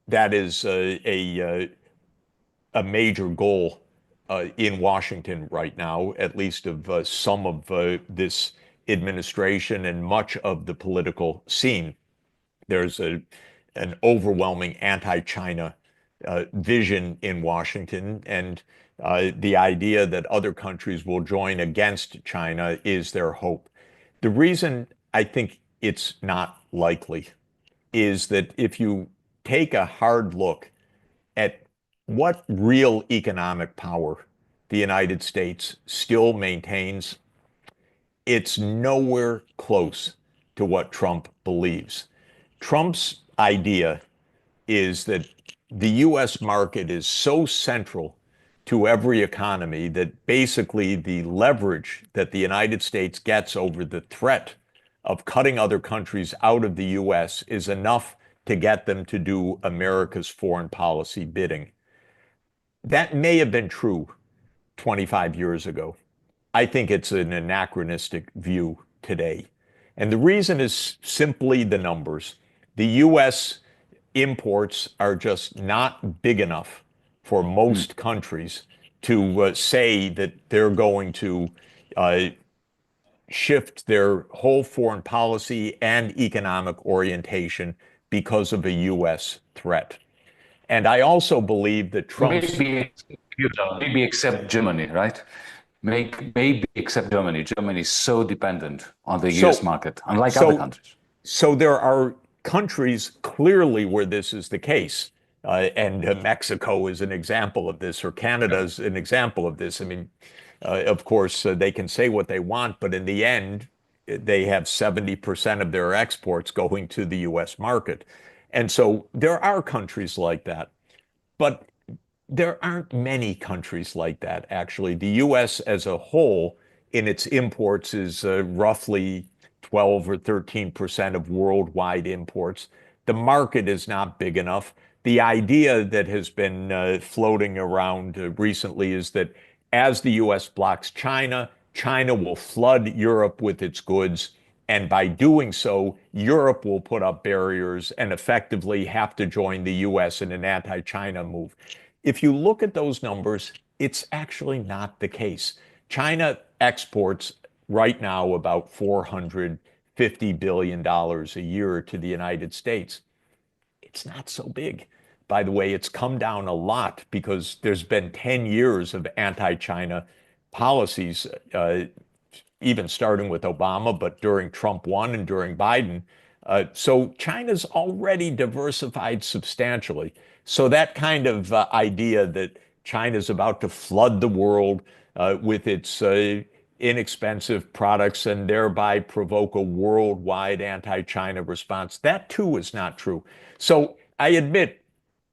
that is a major goal in Washington right now, at least of some of this administration and much of the political scene. There's an overwhelming anti-China vision in Washington, and the idea that other countries will join against China is their hope. The reason I think it's not likely is that if you take a hard look at what real economic power the United States still maintains, it's nowhere close to what Trump believes. Trump's idea is that the US market is so central to every economy that basically the leverage that the United States gets over the threat of cutting other countries out of the US is enough to get them to do America's foreign policy bidding. That may have been true 25 years ago. I think it's an anachronistic view today. And the reason is simply the numbers. The US imports are just not big enough for most countries to say that they're going to shift their whole foreign policy and economic orientation because of a US threat. And I also believe that Trump's... Maybe except Germany, right? Maybe except Germany. Germany is so dependent on the US market, unlike other countries. So there are countries clearly where this is the case. And Mexico is an example of this, or Canada is an example of this. I mean, of course, they can say what they want, but in the end, they have 70% of their exports going to the US market. And so there are countries like that. But there aren't many countries like that, actually. The US as a whole in its imports is roughly 12 or 13% of worldwide imports. The market is not big enough. The idea that has been floating around recently is that as the US blocks China, China will flood Europe with its goods. And by doing so, Europe will put up barriers and effectively have to join the US in an anti-China move. If you look at those numbers, it's actually not the case. China exports right now about $450 billion a year to the United States. It's not so big. By the way, it's come down a lot because there's been 10 years of anti-China policies, even starting with Obama, but during Trump 1 and during Biden. So China's already diversified substantially. So that kind of idea that China's about to flood the world with its inexpensive products and thereby provoke a worldwide anti-China response. That too is not true. So I admit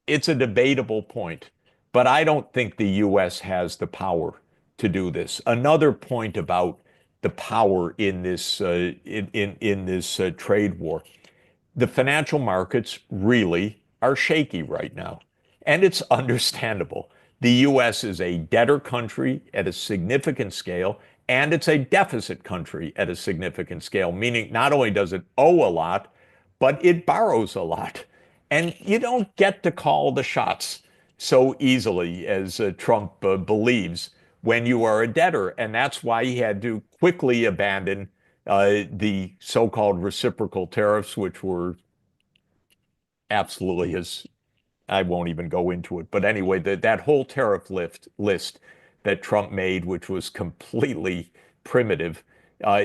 it's a debatable point, but I don't think the U.S. has the power to do this. Another point about the power in this trade war. The financial markets really are shaky right now, and it's understandable. The U.S. is a debtor country at a significant scale, and it's a deficit country at a significant scale, meaning not only does it owe a lot, but it borrows a lot. And you don't get to call the shots so easily as Trump believes when you are a debtor. And that's why he had to quickly abandon the so-called reciprocal tariffs, which were absolutely I won't even go into it. But anyway, that whole tariff list that Trump made, which was completely primitive,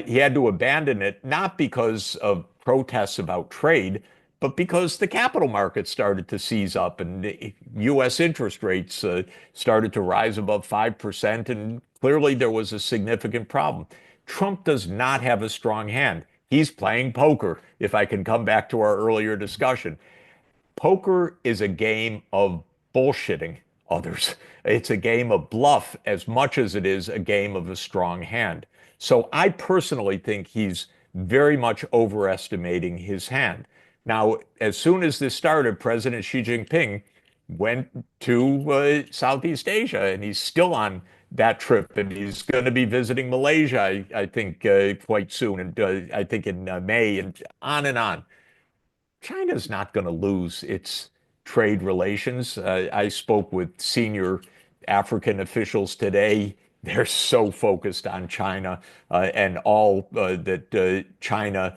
he had to abandon it, not because of protests about trade, but because the capital markets started to seize up and U.S. interest rates started to rise above 5%. And clearly there was a significant problem. Trump does not have a strong hand. He's playing poker, if I can come back to our earlier discussion. Poker is a game of bullshitting others. It's a game of bluff as much as it is a game of a strong hand. So I personally think he's very much overestimating his hand. Now, as soon as this started, President Xi Jinping went to Southeast Asia, and he's still on that trip, and he's going to be visiting Malaysia, I think, quite soon, and I think in May, and on and on. China's not going to lose its trade relations. I spoke with senior African officials today. They're so focused on China and all that China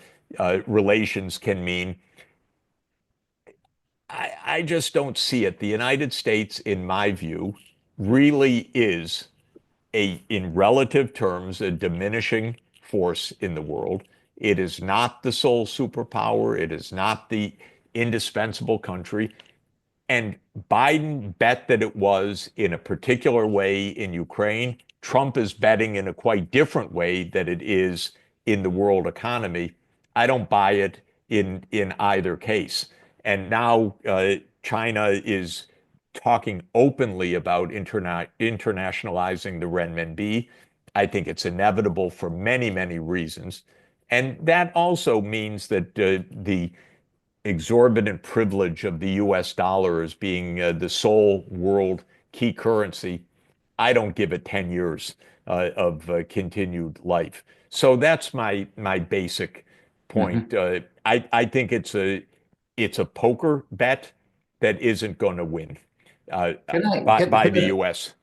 relations can mean. I just don't see it. The United States, in my view, really is in relative terms, a diminishing force in the world. It is not the sole superpower. It is not the indispensable country. And Biden bet that it was in a particular way in Ukraine. Trump is betting in a quite different way that it is in the world economy. I don't buy it in either case. And now China is talking openly about internationalizing the renminbi. I think it's inevitable for many, many reasons. And that also means that the exorbitant privilege of the US dollar as being the sole world key currency, I don't give it 10 years of continued life. So that's my basic point. Mm-hmm. I think it's a poker bet that isn't going to win by the US.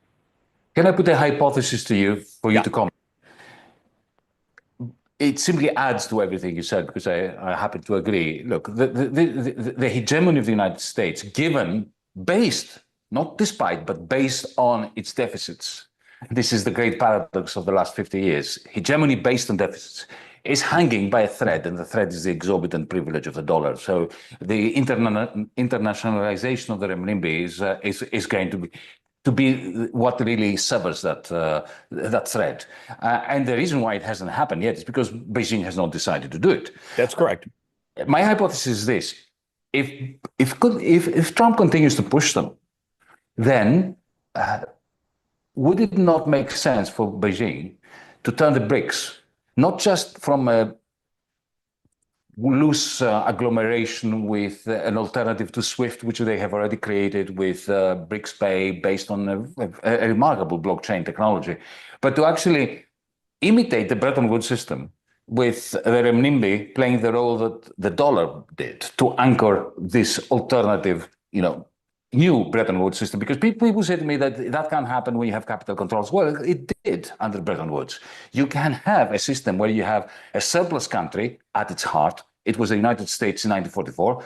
Can I put a hypothesis to you for you to comment? It simply adds to everything you said because I happen to agree. Look, the hegemony of the United States, based, not despite, but based on its deficits. This is the great paradox of the last 50 years. Hegemony based on deficits is hanging by a thread, and the thread is the exorbitant privilege of the dollar. So the internationalization of the renminbi is going to be what really severs that thread. And the reason why it hasn't happened yet is because Beijing has not decided to do it. That's correct. My hypothesis is this: if Trump continues to push them, then would it not make sense for Beijing to turn the BRICS, not just from a loose agglomeration with an alternative to SWIFT, which they have already created with BRICS Pay based on a remarkable blockchain technology, but to actually imitate the Bretton Woods system with the renminbi playing the role that the dollar did to anchor this alternative, new Bretton Woods system. Because people say to me that can't happen when you have capital controls. Well, it did under Bretton Woods. You can have a system where you have a surplus country at its heart. It was the United States in 1944.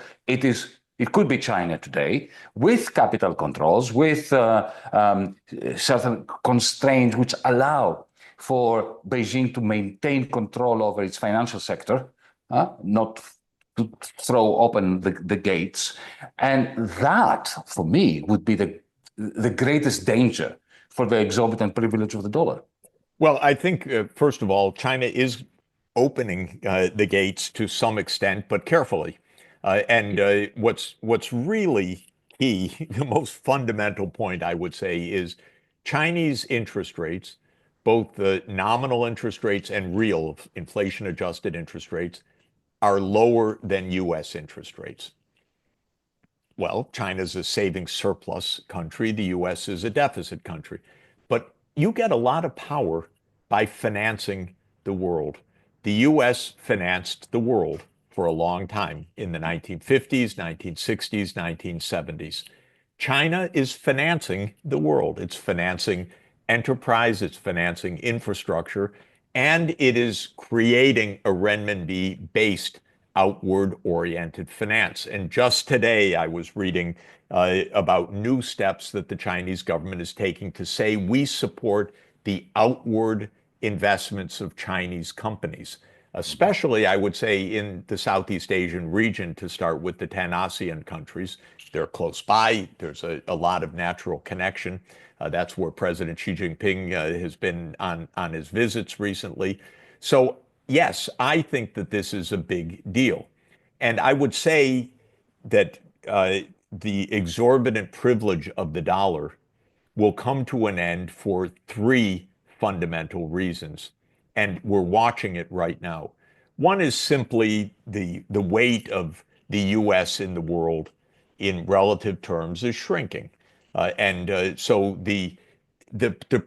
It could be China today, with capital controls, with certain constraints which allow for Beijing to maintain control over its financial sector, not to throw open the gates. And that, for me, would be the greatest danger for the exorbitant privilege of the dollar. Well, I think, first of all, China is opening the gates to some extent, but carefully. And what's really key, the most fundamental point I would say is Chinese interest rates, both the nominal interest rates and real inflation-adjusted interest rates, are lower than U.S. interest rates. Well, China's a saving surplus country. The U.S. is a deficit country. But you get a lot of power by financing the world. The U.S. financed the world for a long time in the 1950s, 1960s, 1970s. China is financing the world. It's financing enterprise, it's financing infrastructure, and it is creating a renminbi-based outward-oriented finance. And just today, I was reading about new steps that the Chinese government is taking to say we support the outward investments of Chinese companies, especially, I would say, in the Southeast Asian region, to start with the 10 ASEAN countries. They're close by. There's a lot of natural connection. That's where President Xi Jinping has been on his visits recently. So yes, I think that this is a big deal. And I would say that the exorbitant privilege of the dollar will come to an end for three fundamental reasons. And we're watching it right now. One is simply the weight of the US in the world in relative terms is shrinking. So the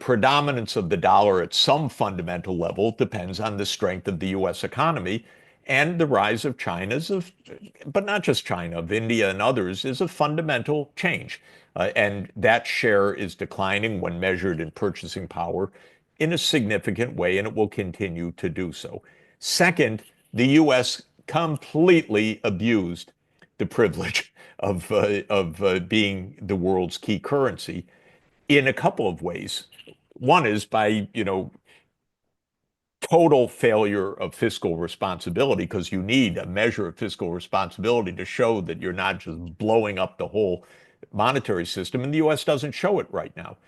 predominance of the dollar at some fundamental level depends on the strength of the US economy, and the rise of China's, but not just China, of India and others, is a fundamental change. And that share is declining when measured in purchasing power in a significant way, and it will continue to do so. Second, the US completely abused the privilege of being the world's key currency in a couple of ways. One is by, total failure of fiscal responsibility, because you need a measure of fiscal responsibility to show that you're not just blowing up the whole monetary system, and the US doesn't show it right now.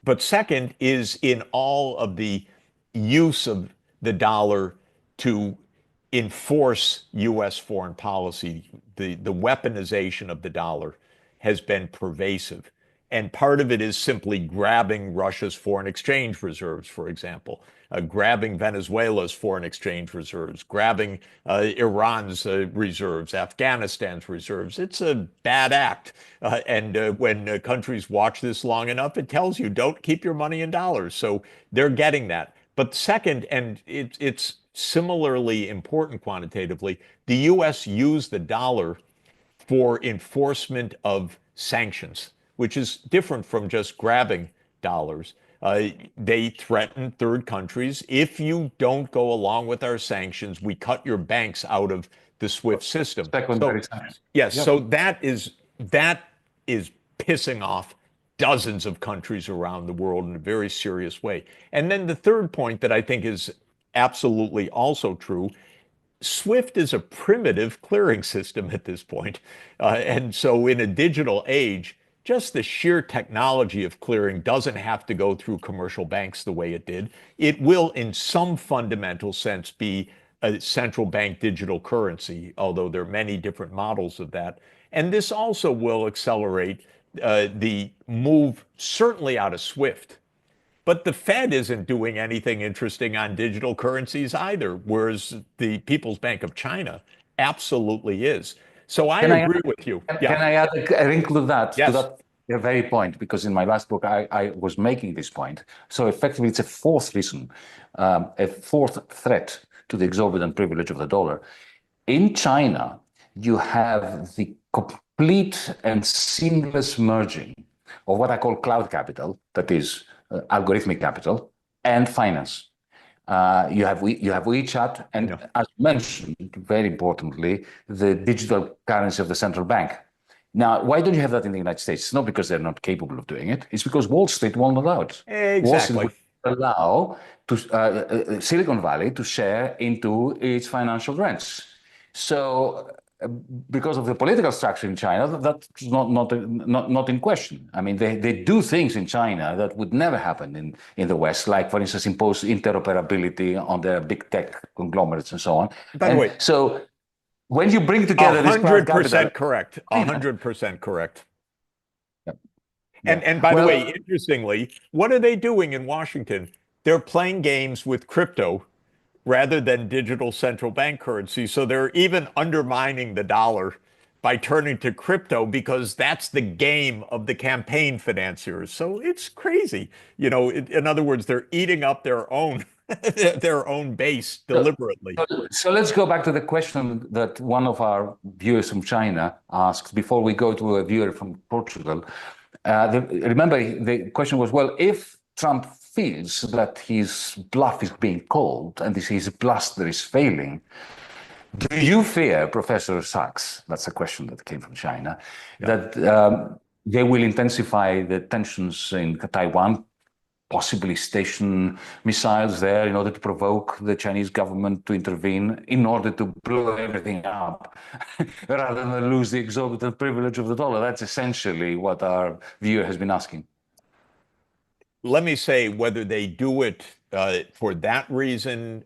But second is in all of the use of the dollar to enforce US foreign policy. The weaponization of the dollar has been pervasive. And part of it is simply grabbing Russia's foreign exchange reserves, for example, grabbing Venezuela's foreign exchange reserves, grabbing Iran's reserves, Afghanistan's reserves. It's a bad act. And when countries watch this long enough, it tells you don't keep your money in dollars. So they're getting that. But second, and it's similarly important quantitatively, the US used the dollar for enforcement of sanctions, which is different from just grabbing dollars. They threaten third countries. If you don't go along with our sanctions, we cut your banks out of the SWIFT system. Secondary sanctions. Yes, so that is pissing off dozens of countries around the world in a very serious way. And then the third point that I think is absolutely also true, SWIFT is a primitive clearing system at this point. And so in a digital age, just the sheer technology of clearing doesn't have to go through commercial banks the way it did. It will, in some fundamental sense, be a central bank digital currency, although there are many different models of that. And this also will accelerate the move, certainly out of SWIFT. But the Fed isn't doing anything interesting on digital currencies either, whereas the People's Bank of China absolutely is. So I agree with you. Can I add a wrinkle to that? Yes. To that very point, because in my last book, I was making this point. So effectively, it's a fourth reason, a fourth threat to the exorbitant privilege of the dollar. In China, you have the complete and seamless merging of what I call cloud capital, that is algorithmic capital, and finance. You have WeChat, and as mentioned, very importantly, the digital currency of the central bank. Now, why don't you have that in the United States? It's not because they're not capable of doing it. It's because Wall Street won't allow it. Exactly. Wall Street will allow Silicon Valley to share into its financial rents. So because of the political structure in China, that's not in question. I mean, they do things in China that would never happen in the West, like, for instance, impose interoperability on their big tech conglomerates and so on. By the way, so when you bring together this private capital, 100% correct. 100% correct. yeah. And by the way, interestingly, what are they doing in Washington? They're playing games with crypto rather than digital central bank currency. So they're even undermining the dollar by turning to crypto because that's the game of the campaign financiers. So it's crazy. You know, in other words, they're eating up their own their own base deliberately. So let's go back to the question that one of our viewers from China asked before we go to a viewer from Portugal. Remember, the question was, well, if Trump feels that his bluff is being called and his bluster is failing, do you fear, Professor Sachs, that's a question that came from China, that they will intensify the tensions in Taiwan, possibly station missiles there in order to provoke the Chinese government to intervene in order to blow everything up rather than lose the exorbitant privilege of the dollar? That's essentially what our viewer has been asking. Let me say, whether they do it for that reason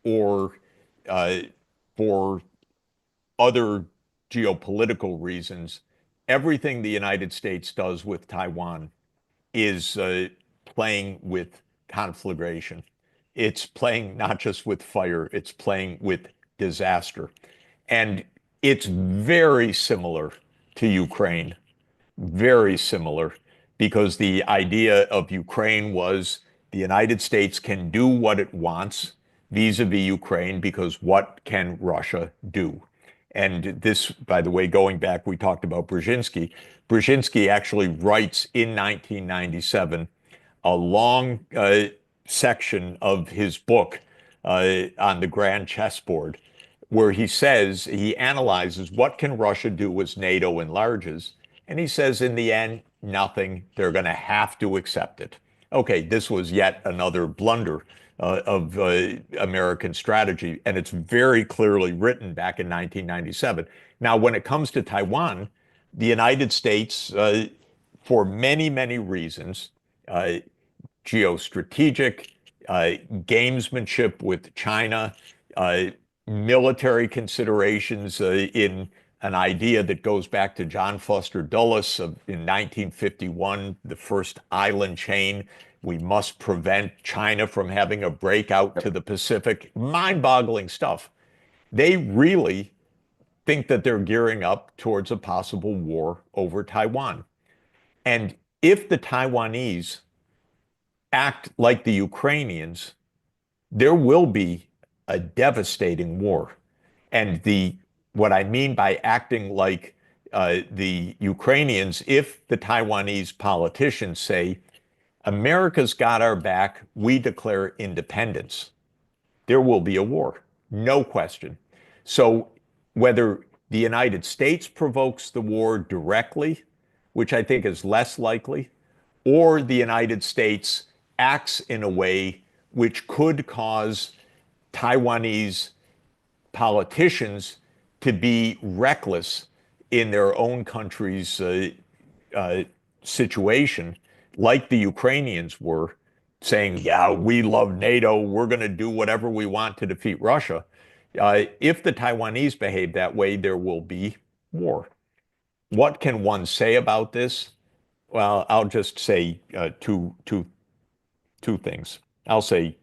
or for other geopolitical reasons, everything the United States does with Taiwan is playing with conflagration. It's playing not just with fire, it's playing with disaster. And it's very similar to Ukraine, very similar, because the idea of Ukraine was the United States can do what it wants vis-a-vis Ukraine because what can Russia do? And this, by the way, going back, we talked about Brzezinski. Brzezinski actually writes in 1997 a long section of his book on the grand chessboard, where he says, he analyzes what can Russia do as NATO enlarges. And he says, in the end, nothing. They're going to have to accept it. Okay, this was yet another blunder of American strategy, and it's very clearly written back in 1997. Now, when it comes to Taiwan, the United States, for many, many reasons, geostrategic, gamesmanship with China, military considerations in an idea that goes back to John Foster Dulles in 1951, the first island chain. We must prevent China from having a breakout to the Pacific. Mind-boggling stuff. They really think that they're gearing up towards a possible war over Taiwan. And if the Taiwanese act like the Ukrainians, there will be a devastating war. And what I mean by acting like the Ukrainians, if the Taiwanese politicians say, America's got our back, we declare independence, there will be a war, no question. So whether the United States provokes the war directly, which I think is less likely, or the United States acts in a way which could cause Taiwanese politicians to be reckless in their own country's situation, like the Ukrainians were, saying, yeah, we love NATO, we're going to do whatever we want to defeat Russia. If the Taiwanese behave that way, there will be war. What can one say about this? Well, I'll just say two things. I'll say,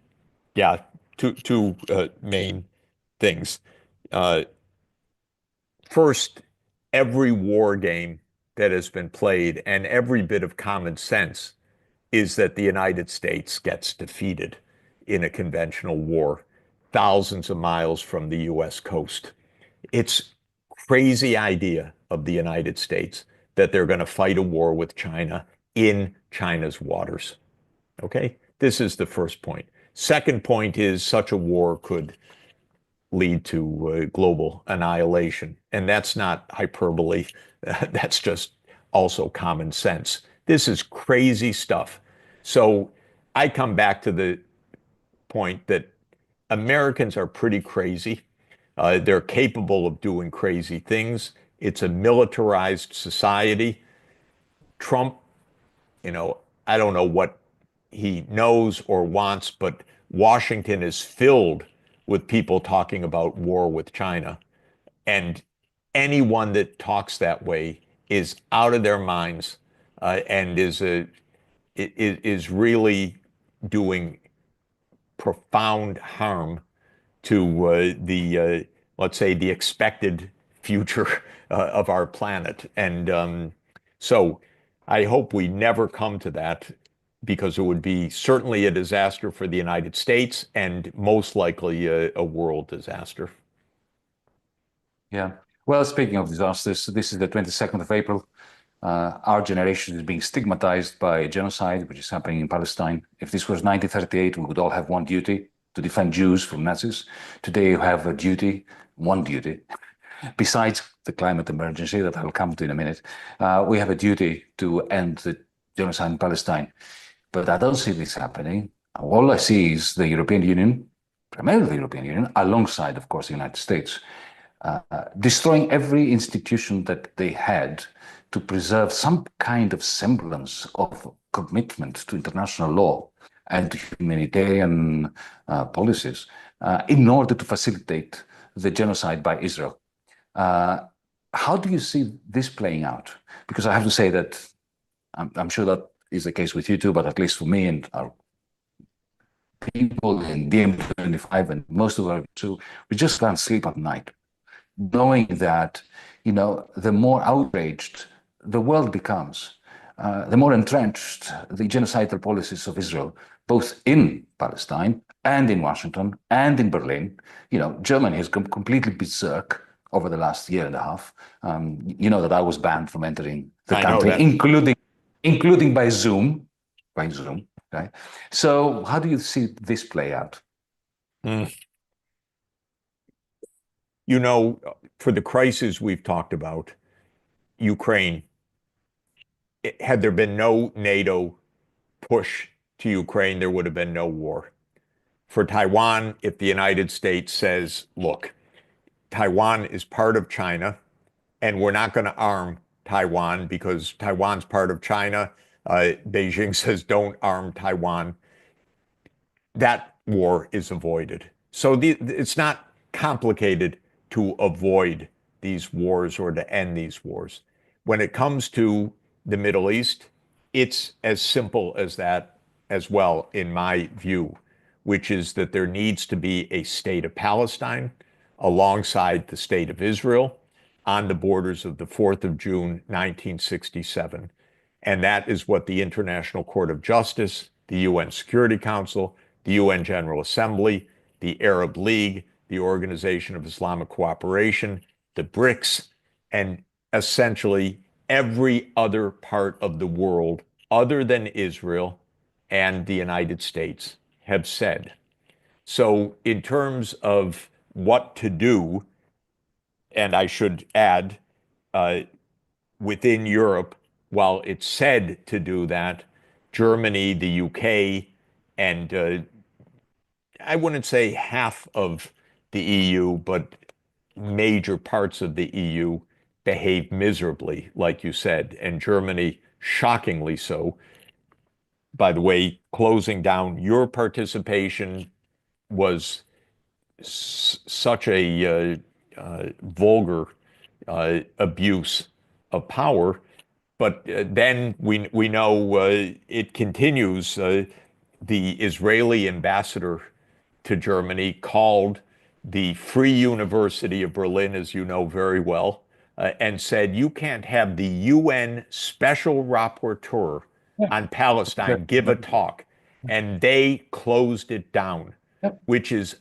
yeah, two main things. First, every war game that has been played and every bit of common sense is that the United States gets defeated in a conventional war thousands of miles from the US coast. It's crazy idea of the United States that they're going to fight a war with China in China's waters. Okay? This is the first point. Second point is such a war could lead to global annihilation. And that's not hyperbole. That's just also common sense. This is crazy stuff. So I come back to the point that Americans are pretty crazy. They're capable of doing crazy things. It's a militarized society. Trump, I don't know what he knows or wants, but Washington is filled with people talking about war with China. And anyone that talks that way is out of their minds, and is really doing profound harm to let's say, the expected future of our planet. And so I hope we never come to that, because it would be certainly a disaster for the United States and most likely a world disaster. Yeah. Well, speaking of disasters, this is the 22nd of April. Our generation is being stigmatized by genocide, which is happening in Palestine. If this was 1938, we would all have one duty: to defend Jews from Nazis. Today, you have a duty, one duty. Besides the climate emergency that I'll come to in a minute, we have a duty to end the genocide in Palestine. But I don't see this happening. All I see is the European Union, primarily the European Union, alongside, of course, the United States, destroying every institution that they had to preserve some kind of semblance of commitment to international law and to humanitarian policies in order to facilitate the genocide by Israel. How do you see this playing out? Because I have to say that I'm sure that is the case with you too, but at least for me and our people in DM25 and most of our too, we just can't sleep at night, knowing that, the more outraged the world becomes, the more entrenched the genocidal policies of Israel, both in Palestine and in Washington and in Berlin. Germany has gone completely berserk over the last year and a half. You know that I was banned from entering the country, including by Zoom. Right? So how do you see this play out? For the crisis we've talked about, Ukraine, had there been no NATO push to Ukraine, there would have been no war. For Taiwan, if the United States says, look, Taiwan is part of China, and we're not going to arm Taiwan because Taiwan's part of China, Beijing says don't arm Taiwan, that war is avoided. So it's not complicated to avoid these wars or to end these wars. When it comes to the Middle East, it's as simple as that as well, in my view, which is that there needs to be a state of Palestine alongside the state of Israel on the borders of the 4th of June, 1967. And that is what the International Court of Justice, the UN Security Council, the UN General Assembly, the Arab League, the Organization of Islamic Cooperation, the BRICS, and essentially every other part of the world other than Israel and the United States have said. So in terms of what to do, and I should add, within Europe, while it's said to do that, Germany, the UK, and I wouldn't say half of the EU, but major parts of the EU behave miserably, like you said, and Germany shockingly so. By the way, closing down your participation was such a vulgar abuse of power. But then we know it continues. The Israeli ambassador to Germany called the Free University of Berlin, as you know very well, and said, you can't have the UN Special Rapporteur on Palestine give a talk. And they closed it down, which is,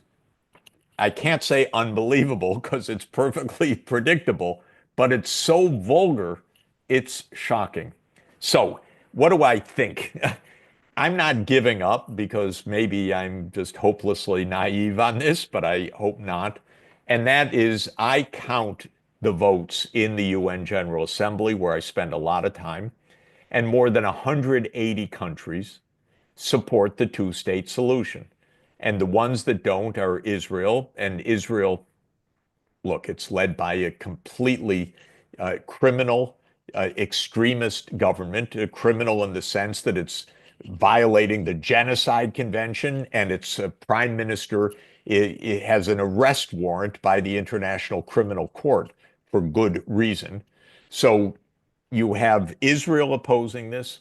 I can't say unbelievable because it's perfectly predictable, but it's so vulgar, it's shocking. So, what do I think? I'm not giving up because maybe I'm just hopelessly naive on this, but I hope not. And that is, I count the votes in the UN General Assembly, where I spend a lot of time, and more than 180 countries support the two-state solution. And the ones that don't are Israel, and Israel look, it's led by a completely criminal, extremist government, criminal in the sense that it's violating the Genocide Convention, and its prime minister it has an arrest warrant by the International Criminal Court for good reason. So you have Israel opposing this.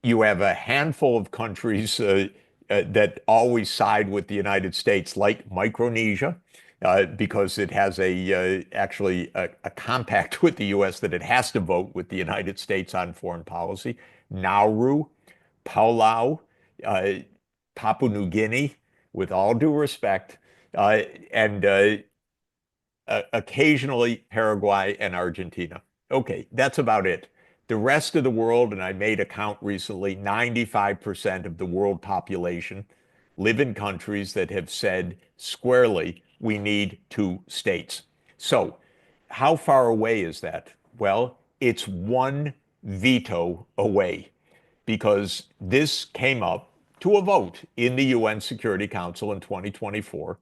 You have a handful of countries that always side with the United States, like Micronesia, because it has actually a compact with the U.S. that it has to vote with the United States on foreign policy. Nauru, Palau, uh, Papua New Guinea, with all due respect, and occasionally Paraguay and Argentina. Okay, that's about it. The rest of the world, and I made a count recently, 95% of the world population live in countries that have said squarely, we need two states. So, how far away is that? Well, it's one veto away, because this came up to a vote in the UN Security Council in 2024,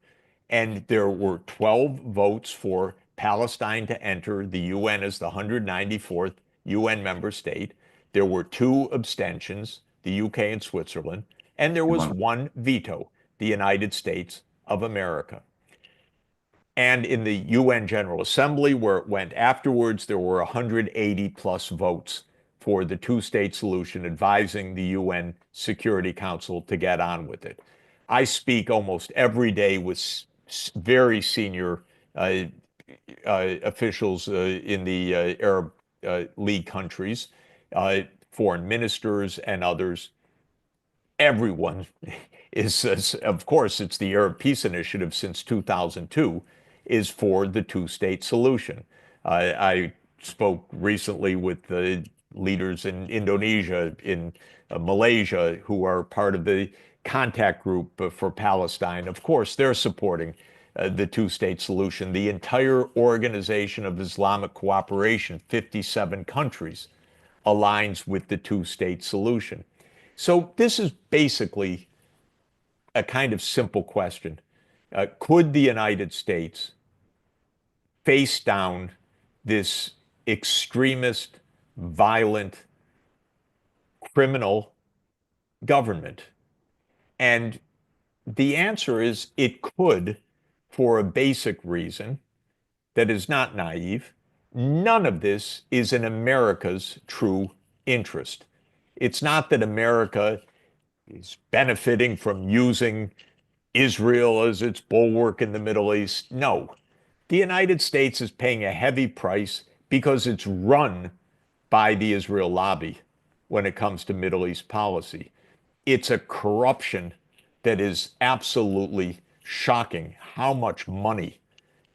and there were 12 votes for Palestine to enter the UN as the 194th UN member state. There were 2 abstentions, the UK and Switzerland, and there was 1 veto, the United States of America. And in the UN General Assembly, where it went afterwards, there were 180 plus votes for the two-state solution, advising the UN Security Council to get on with it. I speak almost every day with very senior officials in the Arab League countries, foreign ministers and others. Everyone is, of course, it's the Arab Peace Initiative since 2002, is for the two-state solution. I spoke recently with the leaders in Indonesia, in Malaysia, who are part of the contact group for Palestine. Of course, they're supporting the two-state solution. The entire Organization of Islamic Cooperation, 57 countries, aligns with the two-state solution. So this is basically a kind of simple question. Could the United States face down this extremist, violent, criminal government? And the answer is it could, for a basic reason that is not naive. None of this is in America's true interest. It's not that America is benefiting from using Israel as its bulwark in the Middle East. No. The United States is paying a heavy price because it's run by the Israel lobby when it comes to Middle East policy. It's a corruption that is absolutely shocking, how much money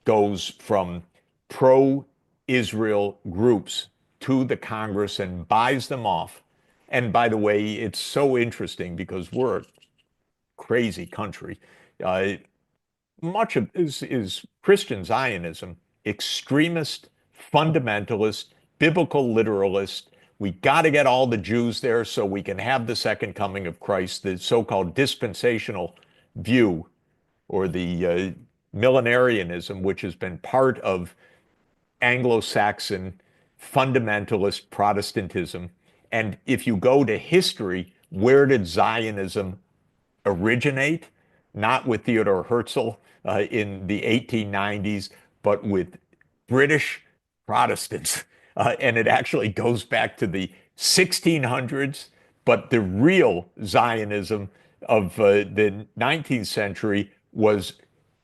goes from pro-Israel groups to the Congress and buys them off. And by the way, it's so interesting because we're a crazy country. Much of this is Christian Zionism, extremist, fundamentalist, biblical literalist. We got to get all the Jews there so we can have the second coming of Christ, the so-called dispensational view, or the millenarianism, which has been part of Anglo-Saxon fundamentalist Protestantism. And if you go to history, where did Zionism originate? Not with Theodore Herzl in the 1890s, but with British Protestants. And it actually goes back to the 1600s. But the real Zionism of the 19th century was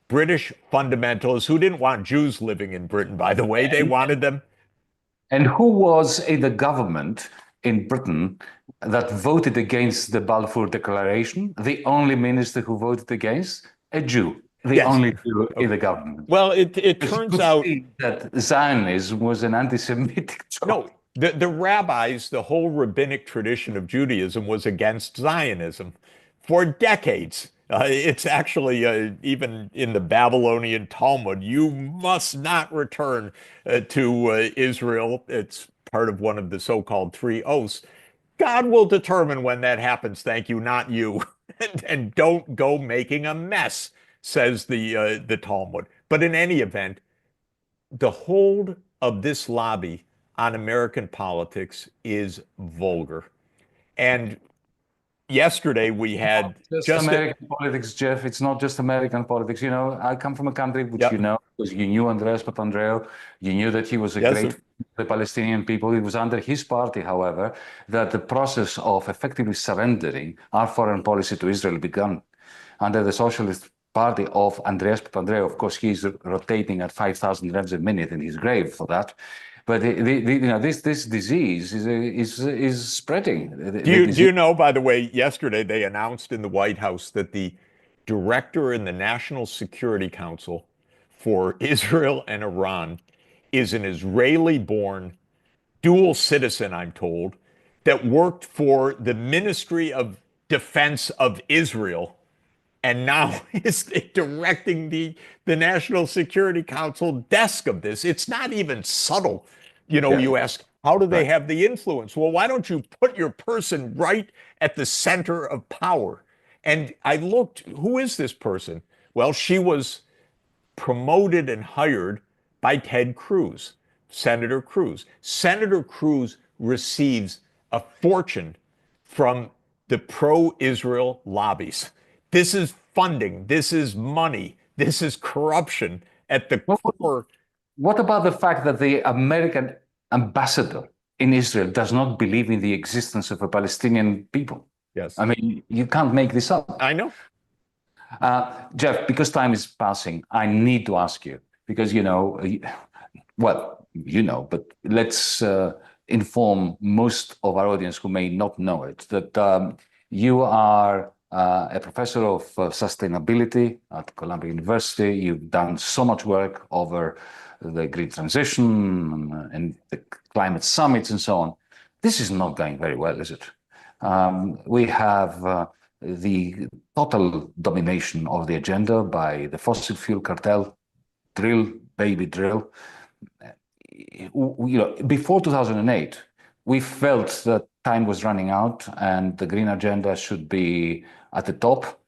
British fundamentalists who didn't want Jews living in Britain, by the way. They wanted them. And who was in the government in Britain that voted against the Balfour Declaration? The only minister who voted against? A Jew. The Yes. only Jew in the government. Well, it turns out that Zionism was an anti-Semitic choice. No, the rabbis, the whole rabbinic tradition of Judaism was against Zionism for decades. It's actually even in the Babylonian Talmud, you must not return to Israel. It's part of one of the so-called 3 oaths. God will determine when that happens, thank you, not you. And don't go making a mess, says the Talmud. But in any event, the hold of this lobby on American politics is vulgar. And yesterday we had Just American politics, Jeff. It's not just American politics. You know, I come from a country which you know, because you knew Andreas Papandreou. You knew that he was a great the Palestinian people. It was under his party, however, that the process of effectively surrendering our foreign policy to Israel began. Under the Socialist Party of Andreas Papandreou, of course, he's rotating at 5,000 revs a minute in his grave for that. But you know, this disease is spreading. Do you know, by the way, yesterday they announced in the White House that the director in the National Security Council for Israel and Iran is an Israeli-born dual citizen, I'm told, that worked for the Ministry of Defense of Israel and now is directing the National Security Council desk of this. It's not even subtle. You know, you ask, how do they have the influence? Well, why don't you put your person right at the center of power? And I looked, who is this person? Well, she was promoted and hired by Ted Cruz, Senator Cruz. Senator Cruz receives a fortune from the pro-Israel lobbies. This is funding. This is money. This is corruption at the core. What about the fact that the American ambassador in Israel does not believe in the existence of a Palestinian people? Yes. I mean, you can't make this up. I know. Jeff, because time is passing, I need to ask you, because, you know, well, you know, but let's inform most of our audience who may not know it, that you are a professor of sustainability at Columbia University. You've done so much work over the green transition and the climate summits and so on. This is not going very well, is it? We have the total domination of the agenda by the fossil fuel cartel. Drill, baby, drill. You know, before 2008, we felt that time was running out and the green agenda should be at the top.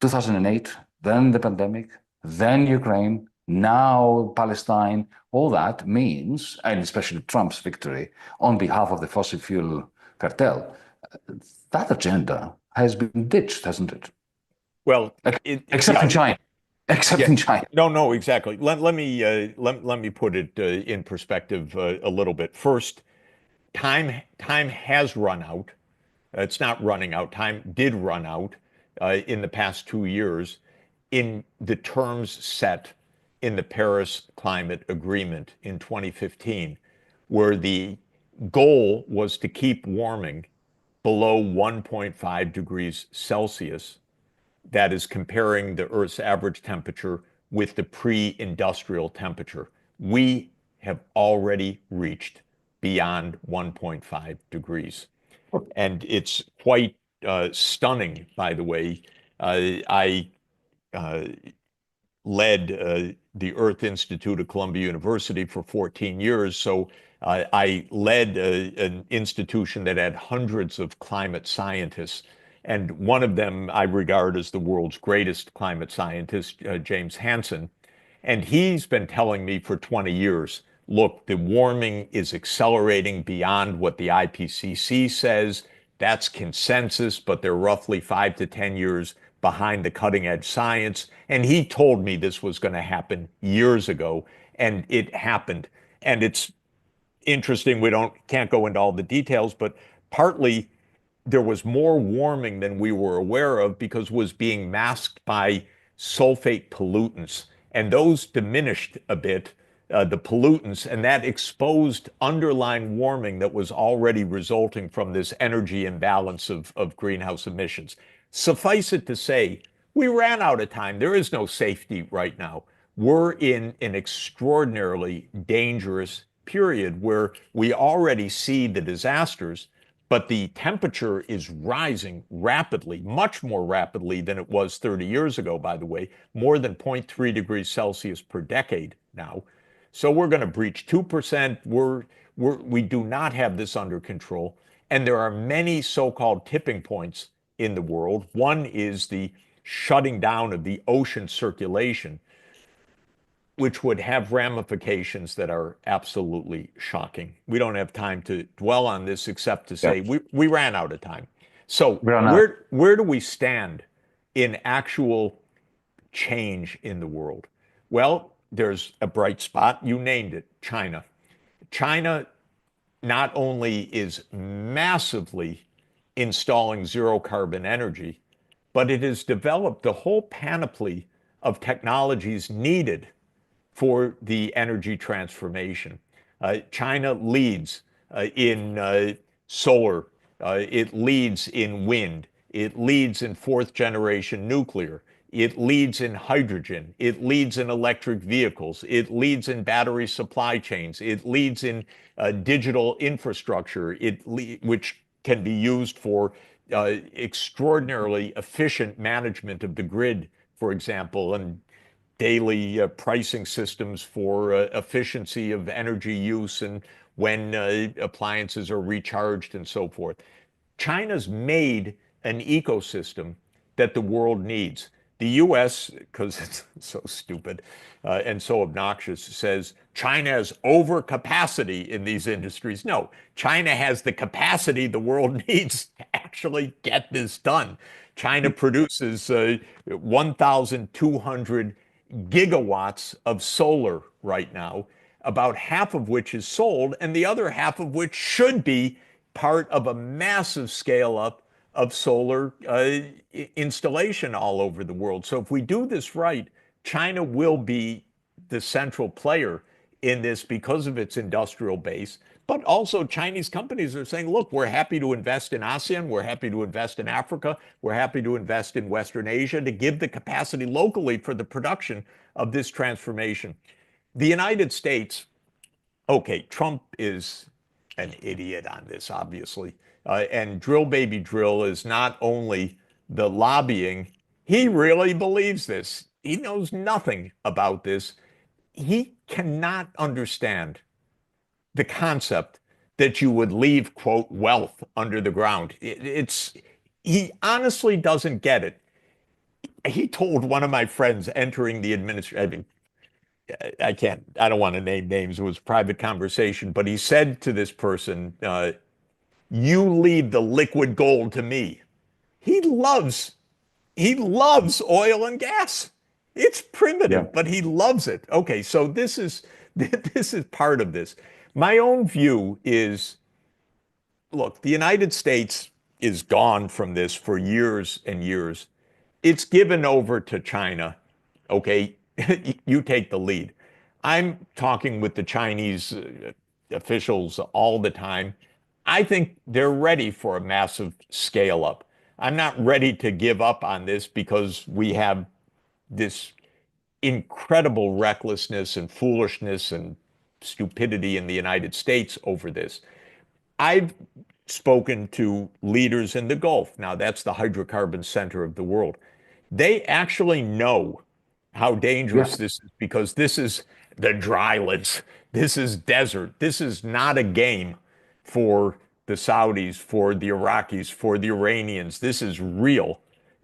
2008, then the pandemic, then Ukraine, now Palestine. All that means, and especially Trump's victory on behalf of the fossil fuel cartel, that agenda has been ditched, hasn't it? Well, except in China. Except in China. No, exactly. Let me put it in perspective a little bit. First, time has run out. It's not running out. Time did run out in the past 2 years in the terms set in the Paris Climate Agreement in 2015, where the goal was to keep warming below 1.5 degrees Celsius. That is comparing the Earth's average temperature with the pre-industrial temperature. We have already reached beyond 1.5 degrees. And it's quite stunning, by the way. I led the Earth Institute at Columbia University for 14 years. So I led an institution that had hundreds of climate scientists. And one of them I regard as the world's greatest climate scientist, James Hansen. And he's been telling me for 20 years, look, the warming is accelerating beyond what the IPCC says. That's consensus, but they're roughly 5 to 10 years behind the cutting edge science. And he told me this was going to happen years ago, and it happened. And it's interesting, can't go into all the details, but partly there was more warming than we were aware of because it was being masked by sulfate pollutants. And those diminished a bit, the pollutants, and that exposed underlying warming that was already resulting from this energy imbalance of greenhouse emissions. Suffice it to say, we ran out of time. There is no safety right now. We're in an extraordinarily dangerous period where we already see the disasters, but the temperature is rising rapidly, much more rapidly than it was 30 years ago, by the way, more than 0.3 degrees Celsius per decade now. So we're going to breach 2%. We do not have this under control. And there are many so-called tipping points in the world. One is the shutting down of the ocean circulation. which would have ramifications that are absolutely shocking. We don't have time to dwell on this except to Yeah. say we ran out of time. So We don't know. where do we stand in actual change in the world? Well, there's a bright spot. You named it, China. China not only is massively installing zero carbon energy, but it has developed the whole panoply of technologies needed for the energy transformation. China leads in solar, it leads in wind, it leads in fourth generation nuclear, it leads in hydrogen, it leads in electric vehicles, it leads in battery supply chains, it leads in digital infrastructure, which can be used for extraordinarily efficient management of the grid, for example, and daily pricing systems for efficiency of energy use and when appliances are recharged and so forth. China's made an ecosystem that the world needs. The US, because it's so stupid and so obnoxious, says China has overcapacity in these industries. No, China has the capacity the world needs to actually get this done. China produces 1,200 gigawatts of solar right now, about half of which is sold, and the other half of which should be part of a massive scale up of solar installation all over the world. So if we do this right, China will be the central player in this because of its industrial base. But also Chinese companies are saying, look, we're happy to invest in ASEAN, we're happy to invest in Africa, we're happy to invest in Western Asia to give the capacity locally for the production of this transformation. The United States, okay, Trump is an idiot on this, obviously. And drill, baby, drill is not only the lobbying, he really believes this. He knows nothing about this. He cannot understand the concept that you would leave, quote, wealth under the ground. He honestly doesn't get it. He told one of my friends entering the administration, I don't want to name names, it was a private conversation, but he said to this person, you leave the liquid gold to me. He loves, he loves oil and gas. It's primitive, Yeah. but he loves it. Okay, so this is part of this. My own view is, look, the United States is gone from this for years and years. It's given over to China. Okay, you take the lead. I'm talking with the Chinese officials all the time. I think they're ready for a massive scale up. I'm not ready to give up on this because we have this incredible recklessness and foolishness and stupidity in the United States over this. I've spoken to leaders in the Gulf. Now, that's the hydrocarbon center of the world. They actually know how dangerous Yes. this is because this is the drylands. This is desert. This is not a game for the Saudis, for the Iraqis, for the Iranians. This is real.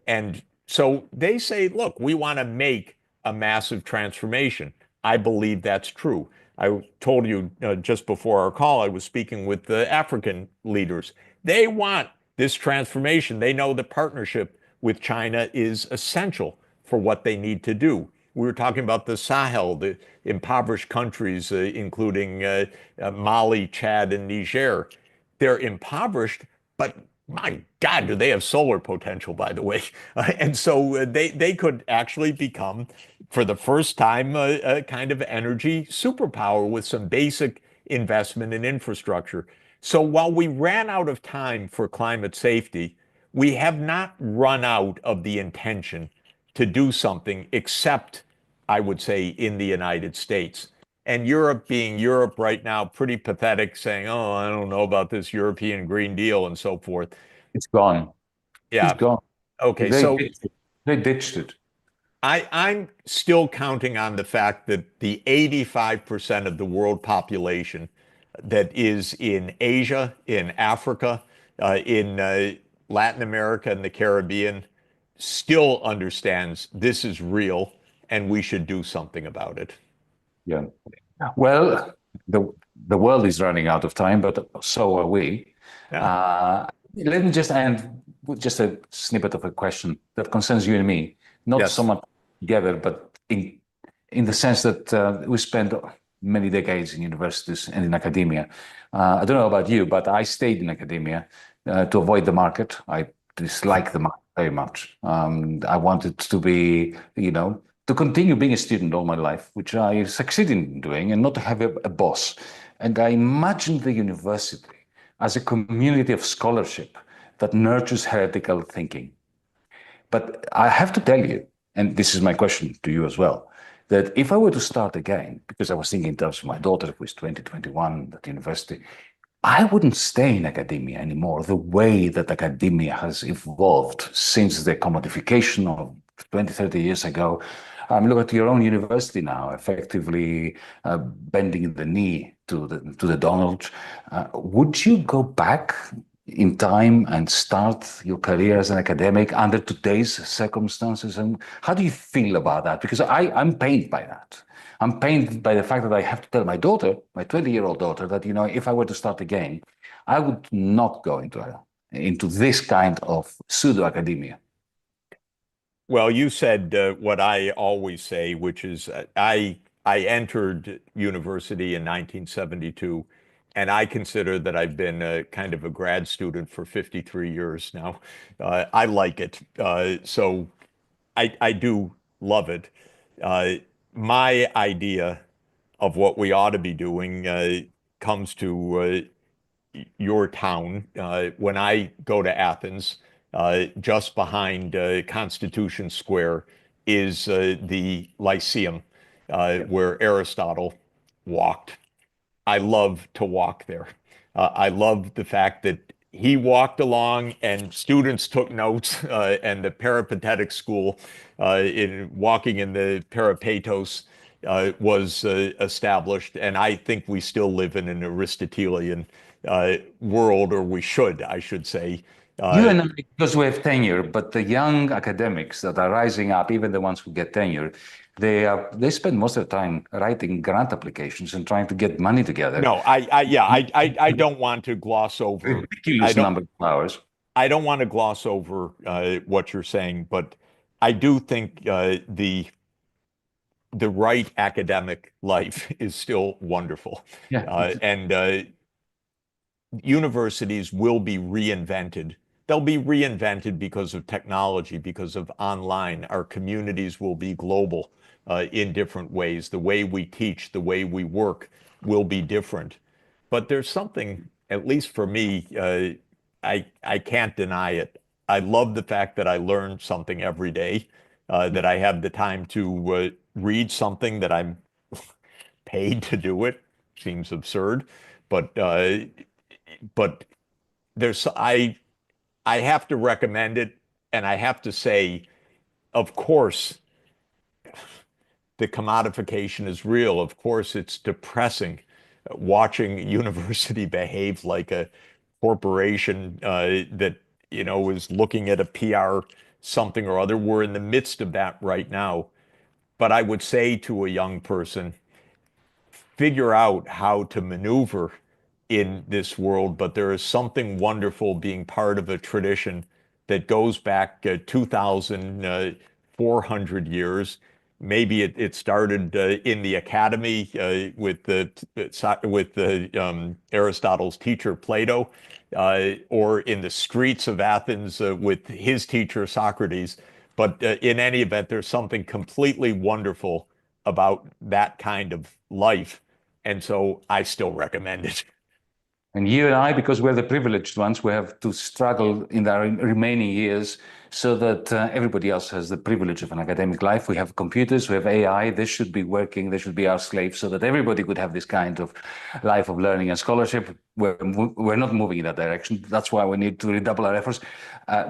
And so they say, look, we want to make a massive transformation. I believe that's true. I told you just before our call, I was speaking with the African leaders. They want this transformation. They know the partnership with China is essential for what they need to do. We were talking about the Sahel, the impoverished countries, including Mali, Chad, and Niger. They're impoverished, but my God, do they have solar potential, by the way? And so they could actually become, for the first time, a kind of energy superpower with some basic investment in infrastructure. So while we ran out of time for climate safety, we have not run out of the intention to do something, except, I would say, in the United States. And Europe being Europe right now, pretty pathetic, saying, oh, I don't know about this European Green Deal and so forth. It's gone. It's Yeah. gone. Okay. They So ditched it. They ditched it. I'm still counting on the fact that the 85% of the world population that is in Asia, in Africa, in Latin America, and the Caribbean still understands this is real and we should do something about it. Yeah. Well, the world is running out of time, but so are we. Yeah. Let me just end with just a snippet of a question that concerns you and me, not so Yes. much together, but in the sense that we spent many decades in universities and in academia. I don't know about you, but I stayed in academia to avoid the market. I dislike the market very much. I wanted to be, to continue being a student all my life, which I succeeded in doing, and not to have a boss. And I imagined the university as a community of scholarship that nurtures heretical thinking. But I have to tell you, and this is my question to you as well, that if I were to start again, because I was thinking in terms of my daughter who is 2021 at university, I wouldn't stay in academia anymore the way that academia has evolved since the commodification of 20, 30 years ago. Look at your own university now, effectively bending the knee to the Donald. Would you go back in time and start your career as an academic under today's circumstances? And how do you feel about that? Because I'm pained by that. I'm pained by the fact that I have to tell my daughter, my 20-year-old daughter, that, if I were to start again, I would not go into this kind of pseudo academia. Well, you said what I always say, which is I entered university in 1972, and I consider that I've been kind of a grad student for 53 years now. I like it. So I do love it. Uh, my idea of what we ought to be doing comes to your town. When I go to Athens, just behind Constitution Square is the Lyceum, where Aristotle walked. I love to walk there. I love the fact that he walked along and students took notes, and the peripatetic school in walking in the peripatos was established. And I think we still live in an Aristotelian world, or we should, I should say. You and I, because we have tenure, but the young academics that are rising up, even the ones who get tenure, they spend most of the time writing grant applications and trying to get money together. No, I don't want to gloss over. I Ridiculous don't number of hours. I don't want to gloss over what you're saying, but I do think the right academic life is still wonderful, Yeah. and universities will be reinvented. They'll be reinvented because of technology, because of online. Our communities will be global in different ways. The way we teach, the way we work will be different. But there's something, at least for me, I can't deny it. I love the fact that I learn something every day, that I have the time to read something that I'm paid to do it. Seems absurd, but but there's I have to recommend it, and I have to say, of course, the commodification is real. Of course, it's depressing watching university behave like a corporation that is looking at a PR something or other. We're in the midst of that right now. But I would say to a young person, figure out how to maneuver in this world, but there is something wonderful being part of a tradition that goes back 2,400 years. Maybe it started in the academy with Aristotle's teacher Plato, or in the streets of Athens with his teacher Socrates. But in any event, there's something completely wonderful about that kind of life, and so I still recommend it. And you and I, because we're the privileged ones, we have to struggle in our remaining years so that everybody else has the privilege of an academic life. We have computers, we have AI. This should be working. They should be our slaves so that everybody could have this kind of life of learning and scholarship. We're not moving in that direction. That's why we need to redouble our efforts.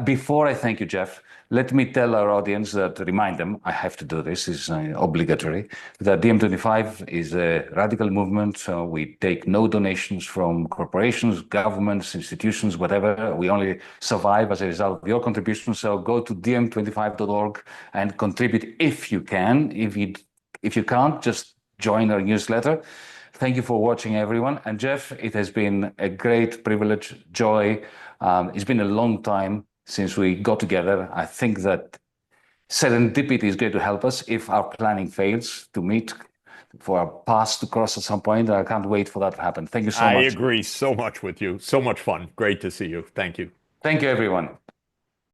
Before I thank you, Jeff, let me tell our audience that, remind them, I have to do this, is obligatory, that DM25 is a radical movement. So we take no donations from corporations, governments, institutions, whatever. We only survive as a result of your contributions. So go to dm25.org and contribute if you can. If you can't, just join our newsletter. Thank you for watching, everyone. And Jeff, it has been a great privilege, joy. It's been a long time since we got together. I think that serendipity is going to help us if our planning fails to meet for our paths to cross at some point. I can't wait for that to happen. Thank you so I much. agree so much with you. So much fun. Great to see you. Thank you. Thank you, everyone.